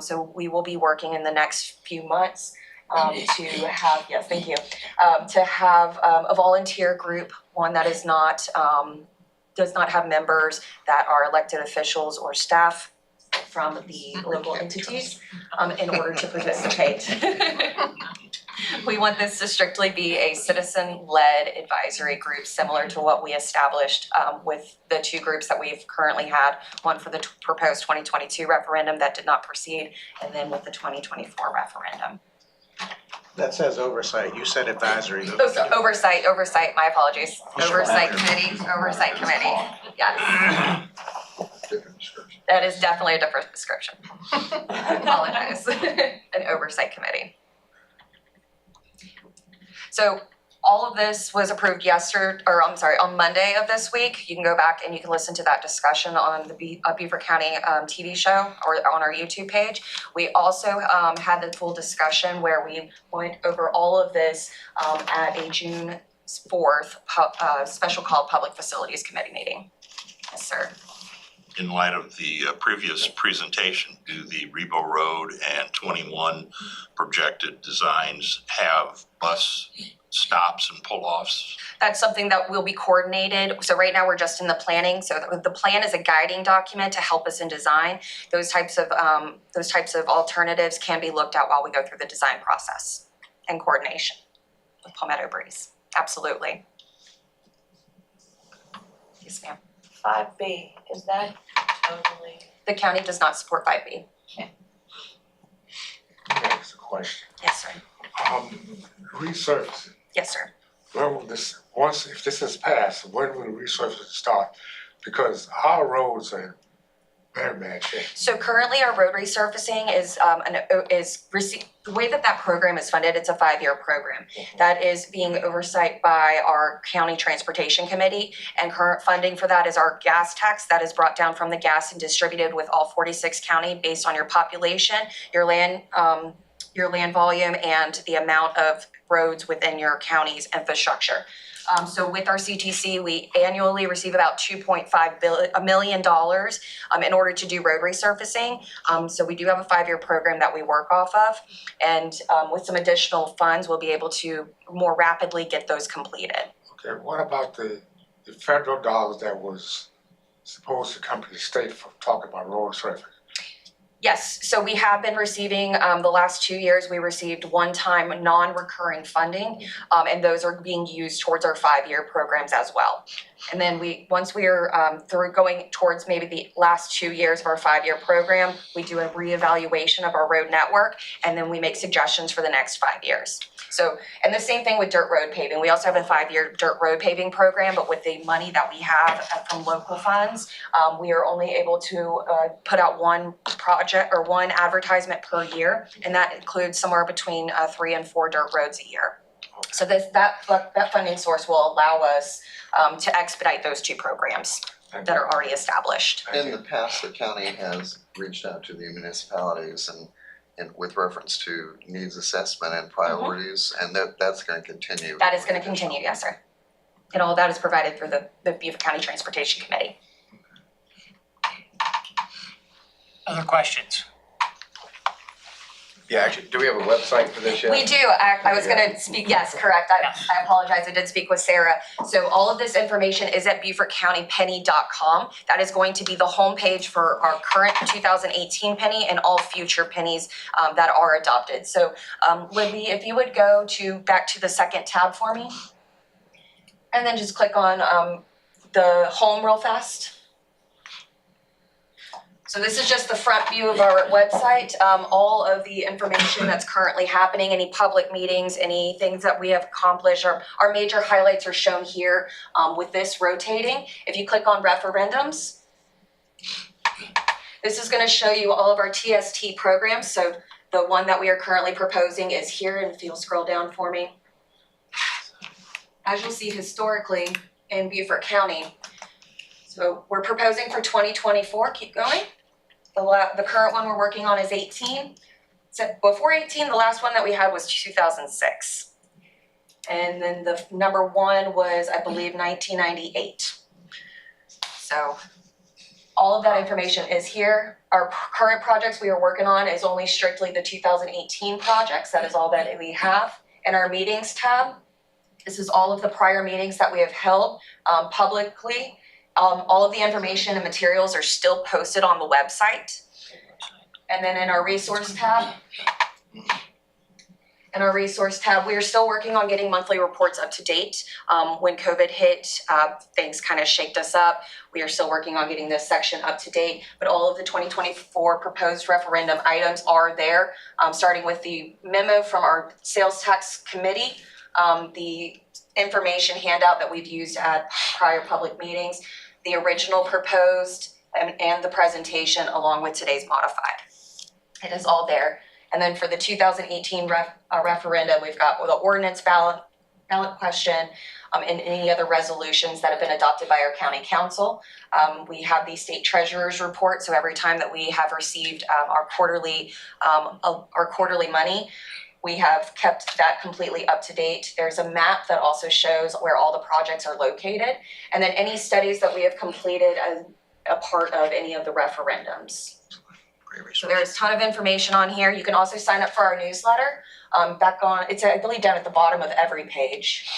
Speaker 3: So we will be working in the next few months to have, yes, thank you, to have a volunteer group, one that is not, does not have members that are elected officials or staff from the local entities in order to participate. We want this to strictly be a citizen-led advisory group, similar to what we established with the two groups that we've currently had, one for the proposed 2022 referendum that did not proceed, and then with the 2024 referendum.
Speaker 11: That says oversight, you said advisory.
Speaker 3: Oh, so oversight, my apologies. Oversight committee, yes.
Speaker 9: Different description.
Speaker 3: That is definitely a different description. I apologize. An oversight committee. So all of this was approved on Monday of this week. You can go back and you can listen to that discussion on the Beaufort County TV show or on our YouTube page. We also had the full discussion where we went over all of this at a June 4th special called Public Facilities Committee meeting. Yes, sir.
Speaker 8: In light of the previous presentation, do the Rebo Road and 21 projected designs have bus stops and pull-offs?
Speaker 3: That's something that will be coordinated. So right now we're just in the planning. So the plan is a guiding document to help us in design. Those types of alternatives can be looked at while we go through the design process and coordination with Palmetto Breeze. Absolutely. Yes, ma'am.
Speaker 2: 5B, is that totally?
Speaker 3: The county does not support 5B.
Speaker 14: That's a question.
Speaker 3: Yes, sir.
Speaker 14: Resurfacing.
Speaker 3: Yes, sir.
Speaker 14: When will this, if this is passed, when will resurfacing start? Because our roads are in very bad shape.
Speaker 3: So currently our road resurfacing is the way that program is funded, it's a 5-year program. That is being oversight by our county transportation committee, and current funding for that is our gas tax that is brought down from the gas and distributed with all 46 county based on your population, your land volume, and the amount of roads within your county's infrastructure. So with our CTC, we annually receive about $2.5 million in order to do road resurfacing. So we do have a 5-year program that we work off of, and with some additional funds, we'll be able to more rapidly get those completed.
Speaker 14: Okay, what about the federal dollars that was supposed to come to the state for talking about road surfacing?
Speaker 3: Yes, so we have been receiving, the last 2 years, we received one-time non-recurring funding, and those are being used towards our 5-year programs as well. And then once we are through going towards maybe the last 2 years of our 5-year program, we do a reevaluation of our road network, and then we make suggestions for the next 5 years. So, and the same thing with dirt road paving. We also have a 5-year dirt road paving program, but with the money that we have from local funds, we are only able to put out one project or one advertisement per year, and that includes somewhere between 3 and 4 dirt roads a year. So that funding source will allow us to expedite those 2 programs that are already established.
Speaker 9: In the past, the county has reached out to the municipalities and with reference to needs assessment and priorities, and that's going to continue.
Speaker 3: That is going to continue, yes, sir. And all that is provided through the Beaufort County Transportation Committee.
Speaker 1: Other questions?
Speaker 13: Yeah, actually, do we have a website for this yet?
Speaker 3: We do. I was going to speak. Yes, correct. I apologize. I did speak with Sarah. So all of this information is at BeaufortCountyPenny.com. That is going to be the homepage for our current 2018 penny and all future pennies that are adopted. So Libby, if you would go back to the second tab for me, and then just click on the home real fast. So this is just the front view of our website. All of the information that's currently happening, any public meetings, any things that we have accomplished, our major highlights are shown here with this rotating. If you click on referendums, this is gonna show you all of our TST programs. So the one that we are currently proposing is here, and if you'll scroll down for me. As you'll see historically in Beaufort County, so we're proposing for 2024, keep going. The current one we're working on is 18. So before 18, the last one that we had was 2006. And then the number one was, I believe, 1998. So all of that information is here. Our current projects we are working on is only strictly the 2018 projects. That is all that we have. In our meetings tab, this is all of the prior meetings that we have held publicly. All of the information and materials are still posted on the website. And then in our resource tab, we are still working on getting monthly reports up to date. When COVID hit, things kind of shaked us up. We are still working on getting this section up to date, but all of the 2024 proposed referendum items are there, starting with the memo from our sales tax committee, the information handout that we've used at prior public meetings, the original proposed, and the presentation along with today's modified. It is all there. And then for the 2018 referendum, we've got the ordinance ballot question, and any other resolutions that have been adopted by our county council. We have the state treasurer's report, so every time that we have received our quarterly money, we have kept that completely up to date. There's a map that also shows where all the projects are located, and then any studies that we have completed as a part of any of the referendums. So there's a ton of information on here. You can also sign up for our newsletter. It's I believe down at the bottom of every page.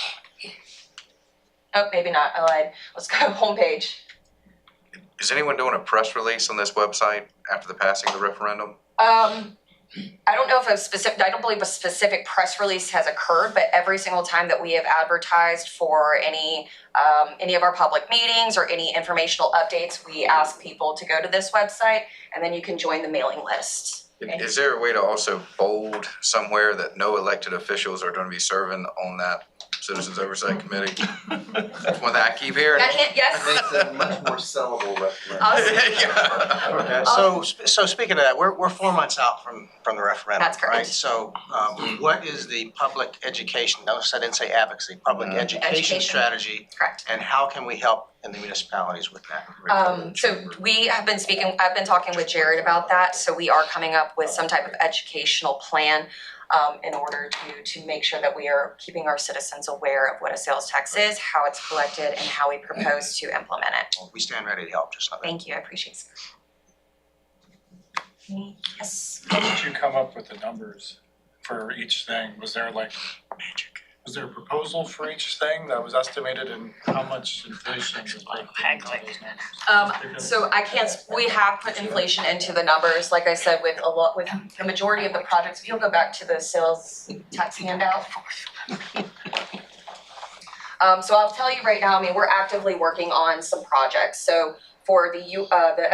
Speaker 3: Oh, maybe not, I lied. Let's go homepage.
Speaker 13: Is anyone doing a press release on this website after the passing of the referendum?
Speaker 3: I don't know if I don't believe a specific press release has occurred, but every single time that we have advertised for any of our public meetings or any informational updates, we ask people to go to this website, and then you can join the mailing list.
Speaker 13: Is there a way to also bold somewhere that no elected officials are gonna be serving on that Citizens Oversight Committee? That's one that I keep hearing.
Speaker 3: Yes.
Speaker 9: Makes it much more sellable referendum.
Speaker 11: Okay, so speaking of that, we're 4 months out from the referendum,
Speaker 3: That's correct.
Speaker 11: right? So, what is the public education, notice I didn't say advocacy, public education strategy?
Speaker 3: Correct.
Speaker 11: And how can we help in the municipalities with that?
Speaker 3: So I've been talking with Jared about that, so we are coming up with some type of educational plan in order to make sure that we are keeping our citizens aware of what a sales tax is, how it's collected, and how we propose to implement it.
Speaker 11: Well, we stand ready to help, just let me know.
Speaker 3: Thank you, I appreciate it. Yes.
Speaker 15: How did you come up with the numbers for each thing? Was there was there a proposal for each thing that was estimated, and how much inflation is baked into those numbers?
Speaker 3: So we have put inflation into the numbers, like I said, with the majority of the projects. If you'll go back to the sales tax handout. So I'll tell you right now, I mean, we're actively working on some projects. So for the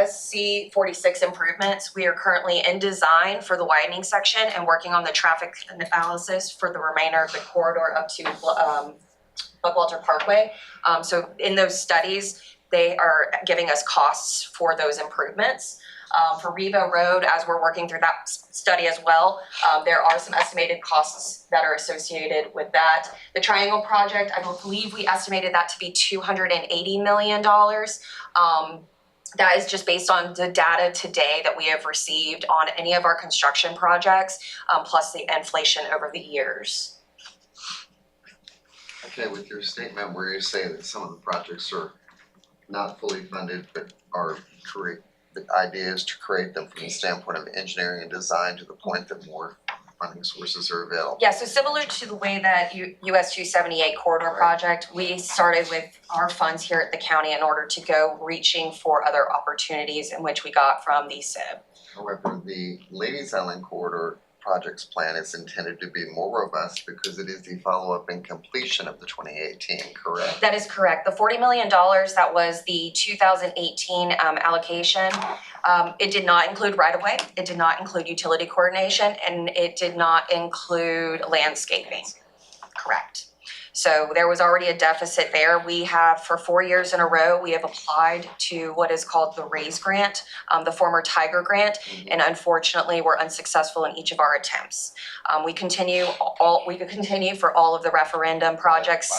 Speaker 3: SC 46 improvements, we are currently in design for the widening section and working on the traffic analysis for the remainder of the corridor up to Buckwalter Parkway. So in those studies, they are giving us costs for those improvements. For Revo Road, as we're working through that study as well, there are some estimated costs that are associated with that. The Triangle Project, I believe we estimated that to be $280 million. That is just based on the data today that we have received on any of our construction projects, plus the inflation over the years.
Speaker 9: Okay, with your statement where you say that some of the projects are not fully funded, but are correct, the idea is to create them from the standpoint of engineering and design to the point that more funding sources are available.
Speaker 3: Yeah, so similar to the way that US 278 corridor project, we started with our funds here at the county in order to go reaching for other opportunities in which we got from the SIB.
Speaker 9: However, the Ladies Island corridor projects plan is intended to be more robust because it is the follow-up and completion of the 2018, correct?
Speaker 3: That is correct. The $40 million that was the 2018 allocation, it did not include right-of-way, it did not include utility coordination, and it did not include landscaping. Correct. So there was already a deficit there. We have, for 4 years in a row, we have applied to what is called the RAISE grant, the former Tiger grant, and unfortunately, we're unsuccessful in each of our attempts. We could continue for all of the referendum projects.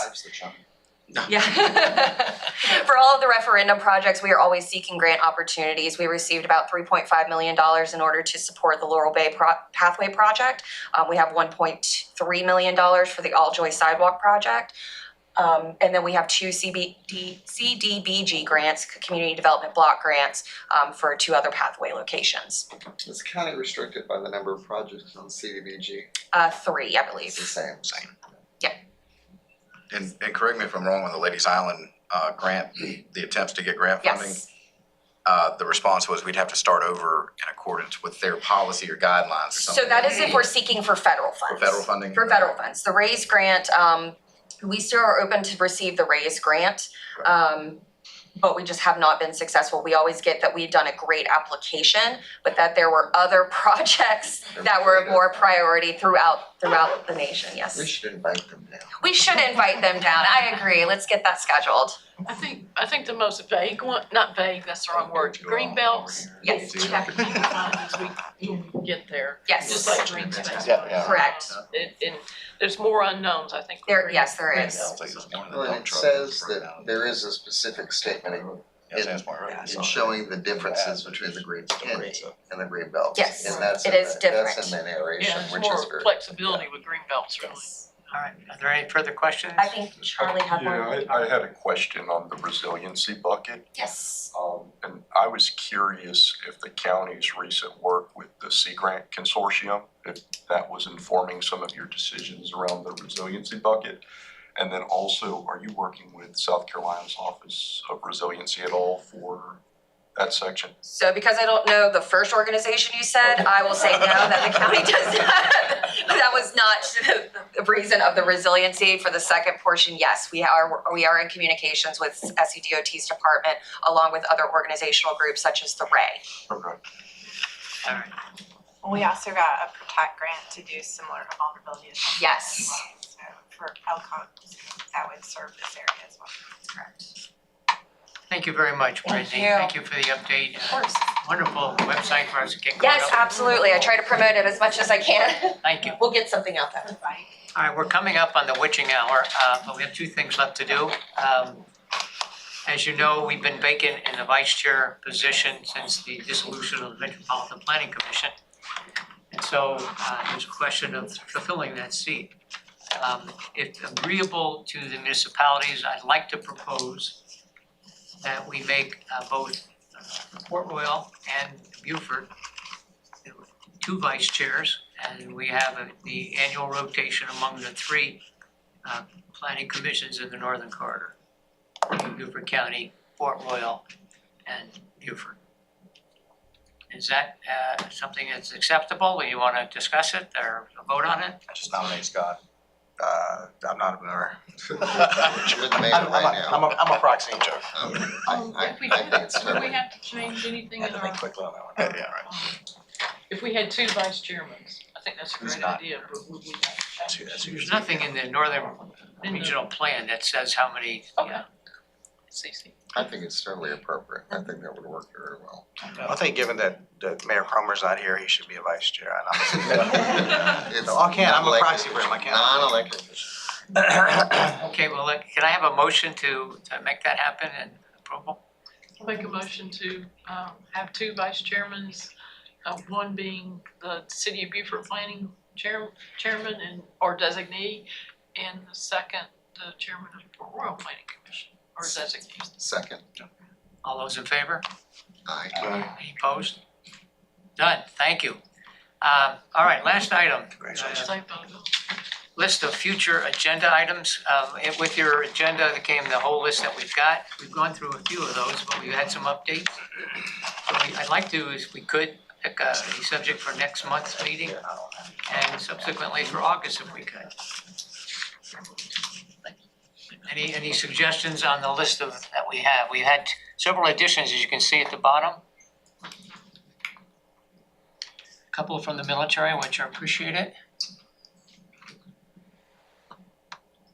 Speaker 3: Yeah. For all of the referendum projects, we are always seeking grant opportunities. We received about $3.5 million in order to support the Laurel Bay Pathway project. We have $1.3 million for the All Joy Sidewalk project. And then we have two CDBG grants, Community Development Block grants, for 2 other pathway locations.
Speaker 9: Is county restricted by the number of projects on CDBG?
Speaker 3: 3, I believe.
Speaker 9: It's the same.
Speaker 3: Yeah.
Speaker 13: And correct me if I'm wrong, on the Ladies Island grant, the attempts to get grant funding,
Speaker 3: Yes.
Speaker 13: the response was we'd have to start over in accordance with their policy or guidelines or something.
Speaker 3: So that is if we're seeking for federal funds.
Speaker 13: For federal funding?
Speaker 3: For federal funds. The RAISE grant, we still are open to receive the RAISE grant, but we just have not been successful. We always get that we've done a great application, but that there were other projects that were more priority throughout the nation, yes.
Speaker 9: We should invite them down.
Speaker 3: We should invite them down, I agree, let's get that scheduled.
Speaker 2: I think the most vague one, not vague, that's the wrong word, green belts.
Speaker 3: Yes.
Speaker 2: We have to keep in mind as we get there.
Speaker 3: Yes.
Speaker 2: Just like green space.
Speaker 3: Correct.
Speaker 2: And there's more unknowns, I think. with green
Speaker 3: Yes, there
Speaker 2: green
Speaker 3: is.
Speaker 2: belts.
Speaker 9: Well, and it says that there is a specific statement in showing the differences between the green belt and the green belts.
Speaker 3: Yes,
Speaker 9: And that's
Speaker 3: it
Speaker 9: in
Speaker 3: is
Speaker 9: the-
Speaker 3: different.
Speaker 9: That's in the narration,
Speaker 2: Yeah, there's
Speaker 9: which
Speaker 2: more
Speaker 9: is very.
Speaker 2: flexibility with green belts, really.
Speaker 1: All right, are there any further questions?
Speaker 3: I think Charlie had one.
Speaker 4: Yeah, I had a question on the resiliency bucket.
Speaker 3: Yes.
Speaker 4: And I was curious if the county's recent work with the Sea Grant Consortium, if that was informing some of your decisions around the resiliency bucket. And then also, are you working with South Carolina's Office of Resiliency at all for that section?
Speaker 3: So because I don't know the first organization you said, I will say no, that the county does not. That was not the reason of the resiliency. For the second portion, yes, we are in communications with SCDOT's department, along with other organizational groups such as the RAY.
Speaker 4: Okay.
Speaker 1: All right.
Speaker 10: We also got a Protect grant to do similar vulnerability assessments.
Speaker 3: Yes.
Speaker 10: as well. So for Elcon, that would serve this area as well.
Speaker 3: Correct.
Speaker 1: Thank you very much, Brittany.
Speaker 3: you.
Speaker 1: Thank you for the update.
Speaker 3: Of course.
Speaker 1: Wonderful website for us to get caught
Speaker 3: Yes,
Speaker 1: up.
Speaker 3: absolutely. I try to promote it as much as I can.
Speaker 1: Thank you.
Speaker 3: We'll get something out there.
Speaker 1: All right, we're coming up on the witching hour, but we have 2 things left to do. As you know, we've been vacant in the vice chair position since the dissolution of the Metropolitan Planning Commission. And so there's a question of fulfilling that seat. If agreeable to the municipalities, I'd like to propose that we make both Port Royal and Beaufort 2 vice chairs, and we have the annual rotation among the 3 planning commissions in the Northern Corridor, Beaufort County, Port Royal, and Beaufort. Is that something that's acceptable? Do you want to discuss it or vote on it?
Speaker 13: I just nominate Scott.
Speaker 11: I'm not a member.
Speaker 9: You're the mayor right now.
Speaker 11: I'm a proxy, Joe.
Speaker 2: If we
Speaker 9: I think it's
Speaker 2: do we have to change anything in our,
Speaker 11: quickly on that one. Yeah, right.
Speaker 2: if we had 2 vice chairmen, I think that's a
Speaker 11: Who's
Speaker 2: great
Speaker 11: not?
Speaker 2: idea, but would we not change it?
Speaker 1: There's nothing in the Northern Regional Plan that says how many,
Speaker 2: Okay. CC.
Speaker 9: I think it's totally appropriate. I think that would work very well.
Speaker 11: I think given that Mayor Cromer's not here, he should be a vice chair.
Speaker 9: It's
Speaker 11: I can't, I'm a
Speaker 9: non-elected
Speaker 11: proxy for him, I can't.
Speaker 9: Non-elected.
Speaker 1: okay, well, can I have a motion to make that happen and approval?
Speaker 2: I'll make a motion to have 2 vice chairmen, one being the City of Beaufort Planning Chairman and or designee, and the second, the Chairman of the Port Royal Planning Commission, or designee.
Speaker 9: Second.
Speaker 1: All those in favor?
Speaker 9: Aye.
Speaker 1: Any opposed? Done, thank you. All right, last item. List of future agenda items. With your agenda came the whole list that we've got. We've gone through a few of those, but we've had some updates. So I'd like to, if we could, pick a subject for next month's meeting and subsequently for August if we could. Any suggestions on the list of, that we have? We had several additions, as you can see at the bottom. A couple from the military, which are appreciated.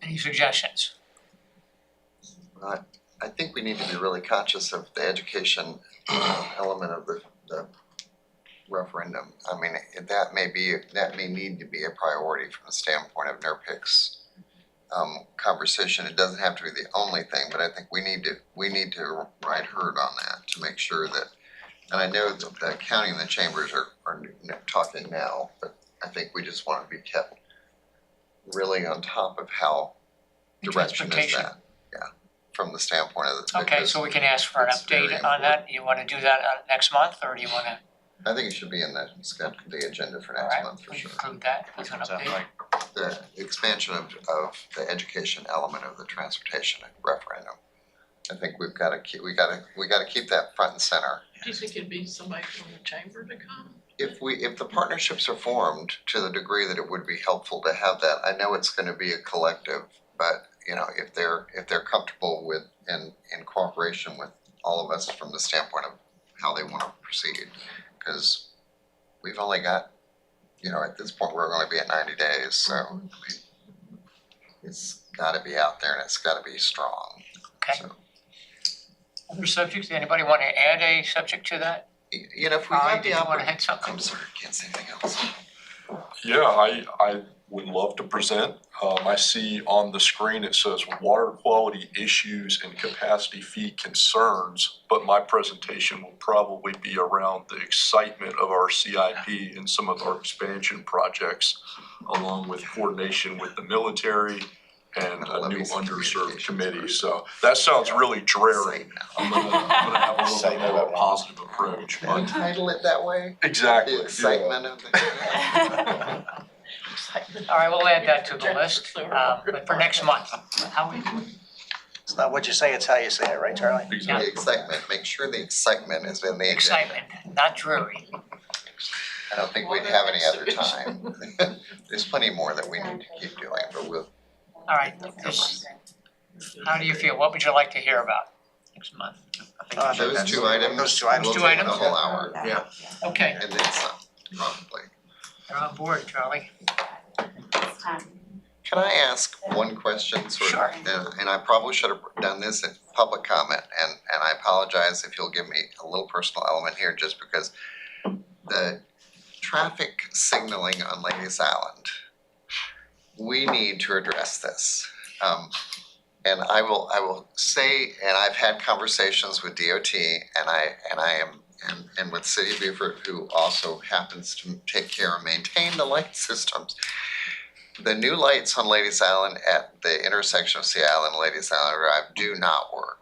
Speaker 1: Any suggestions?
Speaker 9: I think we need to be really conscious of the education element of the referendum. I mean, that may need to be a priority from the standpoint of NERPIC's conversation. It doesn't have to be the only thing, but I think we need to ride herd on that to make sure that, and I know that the county and the chambers are talking now, but I think we just want to be kept really on top of how direction is that. From the standpoint of the.
Speaker 1: Okay, so we can ask for an update on that. You wanna do that next month, or do you wanna?
Speaker 9: I think it should be in the agenda for next month for sure.
Speaker 1: Include that as an update.
Speaker 9: The expansion of the education element of the transportation referendum. I think we gotta keep that front and center.
Speaker 2: Do you think it'd be somebody from the chamber to come?
Speaker 9: If the partnerships are formed to the degree that it would be helpful to have that, I know it's gonna be a collective, but you know, if they're comfortable with and in cooperation with all of us from the standpoint of how they wanna proceed. Cause we've only got, you know, at this point, we're gonna be at 90 days, so it's gotta be out there and it's gotta be strong.
Speaker 1: Okay.
Speaker 9: So,
Speaker 1: Other subjects, anybody wanna add a subject to that?
Speaker 9: you know, if we have
Speaker 1: Did you
Speaker 9: the
Speaker 1: wanna add something?
Speaker 9: I'm sorry, can't say anything else.
Speaker 4: Yeah, I would love to present. I see on the screen it says water quality issues and capacity fee concerns, but my presentation will probably be around the excitement of our CIP and some of our expansion projects, along with coordination with the military and a new underserved committee. So that sounds really dreary. I'm gonna have a little bit more of a positive approach, but
Speaker 9: Title it that way?
Speaker 4: exactly.
Speaker 9: The excitement of the.
Speaker 1: All right, we'll add that to the list, but for next month, how we do it?
Speaker 11: It's not what you say, it's how you say it, right, Charlie?
Speaker 9: The excitement, make sure the excitement is in the agenda.
Speaker 1: Excitement, not dreary.
Speaker 9: I don't think we'd have any other time. There's plenty more that we need to keep doing, but we'll.
Speaker 1: All right, how do you feel? What would you like to hear about next month?
Speaker 9: Those two items.
Speaker 11: Those two items.
Speaker 9: Will
Speaker 1: Two
Speaker 9: take
Speaker 1: items?
Speaker 9: a whole hour.
Speaker 11: Yeah.
Speaker 1: Okay,
Speaker 9: And then some, probably.
Speaker 1: you're on board, Charlie.
Speaker 9: Can I ask one question, sort
Speaker 1: Sure.
Speaker 9: of, and I probably should have done this in public comment, and I apologize if you'll give me a little personal element here, just because the traffic signaling on Ladies Island, we need to address this. And I will say, and I've had conversations with DOT, and with City of Beaufort, who also happens to take care and maintain the light systems. The new lights on Ladies Island at the intersection of Sea Island and Ladies Island Drive do not work.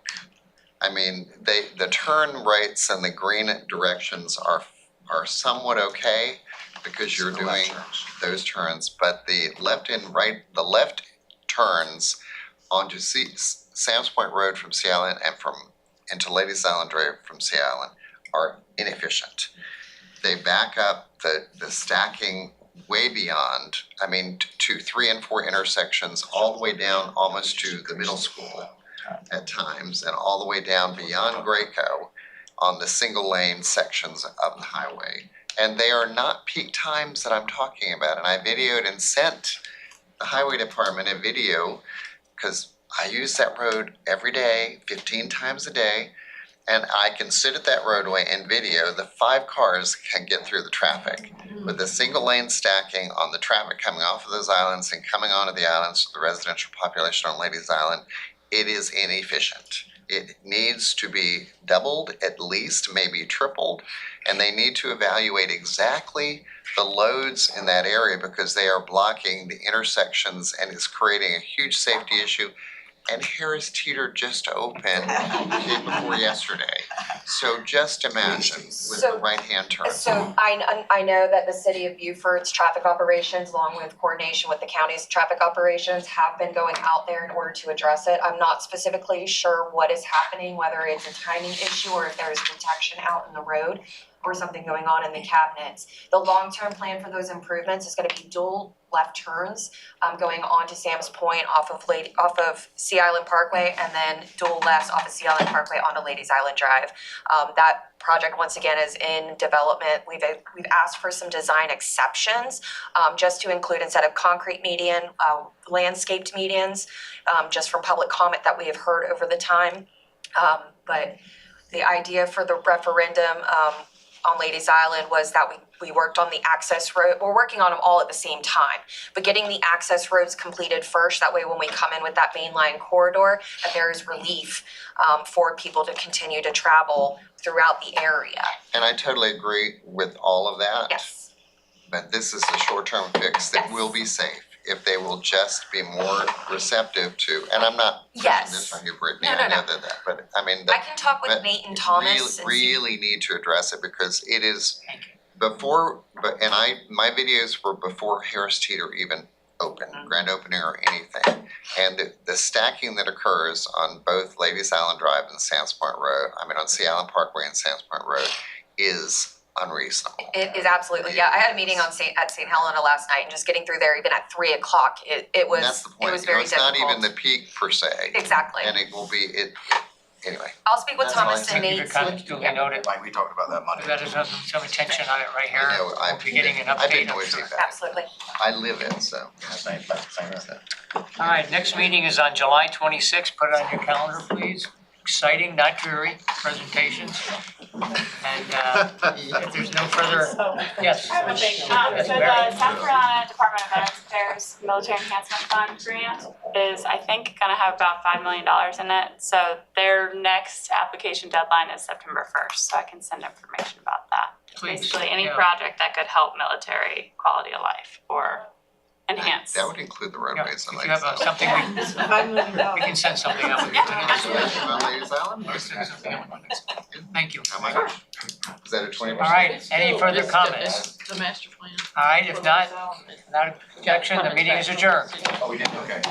Speaker 9: I mean, the turn rights and the green directions are somewhat okay because you're doing those turns, but the left turns onto Sam's Point Road from Sea Island and into Ladies Island Drive from Sea Island are inefficient. They back up the stacking way beyond, I mean, to 3 and 4 intersections, all the way down almost to the middle school at times, and all the way down beyond Graco on the single lane sections of the highway. And they are not peak times that I'm talking about, and I videoed and sent the highway department a video, because I use that road every day, 15 times a day, and I can sit at that roadway and video the 5 cars can get through the traffic. With the single lane stacking on the traffic coming off of those islands and coming onto the islands to the residential population on Ladies Island, it is inefficient. It needs to be doubled, at least, maybe tripled, and they need to evaluate exactly the loads in that area because they are blocking the intersections and is creating a huge safety issue. And Harris Teeter just opened the day before yesterday. So just imagine with the right-hand turn.
Speaker 3: So I know that the city of Beaufort's traffic operations, along with coordination with the county's traffic operations, have been going out there in order to address it. I'm not specifically sure what is happening, whether it's a timing issue or if there's detection out in the road. or something going on in the cabinets. The long-term plan for those improvements is gonna be dual left turns, going on to Sam's Point off of Sea Island Parkway, and then dual lefts off of Sea Island Parkway onto Ladies Island Drive. That project, once again, is in development. We've asked for some design exceptions, just to include, instead of concrete median, landscaped medians, just from public comment that we have heard over the time. But the idea for the referendum, on Ladies Island was that we worked on the access road. We're working on them all at the same time, but getting the access roads completed first, that way when we come in with that mainline corridor, that there is relief for people to continue to travel throughout the area.
Speaker 9: And I totally agree with all of that.
Speaker 3: Yes.
Speaker 9: But this is a short-term fix that will be safe if they will just be more receptive to, and I'm not pushing this on you, Brittany,
Speaker 3: No,
Speaker 9: I
Speaker 3: no,
Speaker 9: know that, but I mean,
Speaker 3: I can talk with
Speaker 9: but
Speaker 3: Nate and Thomas and see.
Speaker 9: really need to address it because it is
Speaker 1: Thank you.
Speaker 9: before, my videos were before Harris Teeter even opened, grand opening or anything. And the stacking that occurs on both Ladies Island Drive and Sands Point Road, on Sea Island Parkway and Sands Point Road is unreasonable.
Speaker 3: It is absolutely, yeah, I had a meeting at St. Helena last night, and just getting through there even at 3 o'clock, it
Speaker 9: And
Speaker 3: was,
Speaker 9: that's the
Speaker 3: it
Speaker 9: point,
Speaker 3: was very
Speaker 9: it's not
Speaker 3: difficult.
Speaker 9: even the peak per se.
Speaker 3: Exactly.
Speaker 9: And it will be, anyway.
Speaker 3: I'll speak with
Speaker 9: That's
Speaker 3: Thomas
Speaker 9: fine.
Speaker 3: and
Speaker 1: Thank you
Speaker 3: Nate.
Speaker 1: for comments, duly noted.
Speaker 13: Like we talked about that Monday.
Speaker 1: We've got some attention on it right here.
Speaker 9: I know,
Speaker 1: We'll be getting an
Speaker 9: I've been
Speaker 1: update, I'm
Speaker 9: noisy
Speaker 1: sure.
Speaker 9: about it.
Speaker 3: Absolutely.
Speaker 9: I live it, so.
Speaker 13: Same.
Speaker 1: All right, next meeting is on July 26th. Put it on your calendar, please. Exciting, not dreary presentations. And if there's no further, yes.
Speaker 6: I have one thing, so
Speaker 1: Yes,
Speaker 6: the
Speaker 1: Mary.
Speaker 6: South Carolina Department of Veterans Affairs Military Enhancement Fund grant is, I think, gonna have about $5 million in it. So their next application deadline is September 1st, so I can send information about that.
Speaker 1: Please,
Speaker 6: Basically, any
Speaker 1: yeah.
Speaker 6: project that could help military quality of life or enhance.
Speaker 9: That would include the
Speaker 1: Yeah,
Speaker 9: roadways
Speaker 1: if
Speaker 9: on
Speaker 1: you have
Speaker 9: Ladies
Speaker 1: something, we can send something out. We
Speaker 9: Island. On Ladies Island?
Speaker 1: Thank you.
Speaker 9: How much? Is that a 20%?
Speaker 1: All right, any further comments?
Speaker 2: The master plan.
Speaker 1: All right, if not, without objection, the meeting is adjourned.
Speaker 13: Oh, we did, okay.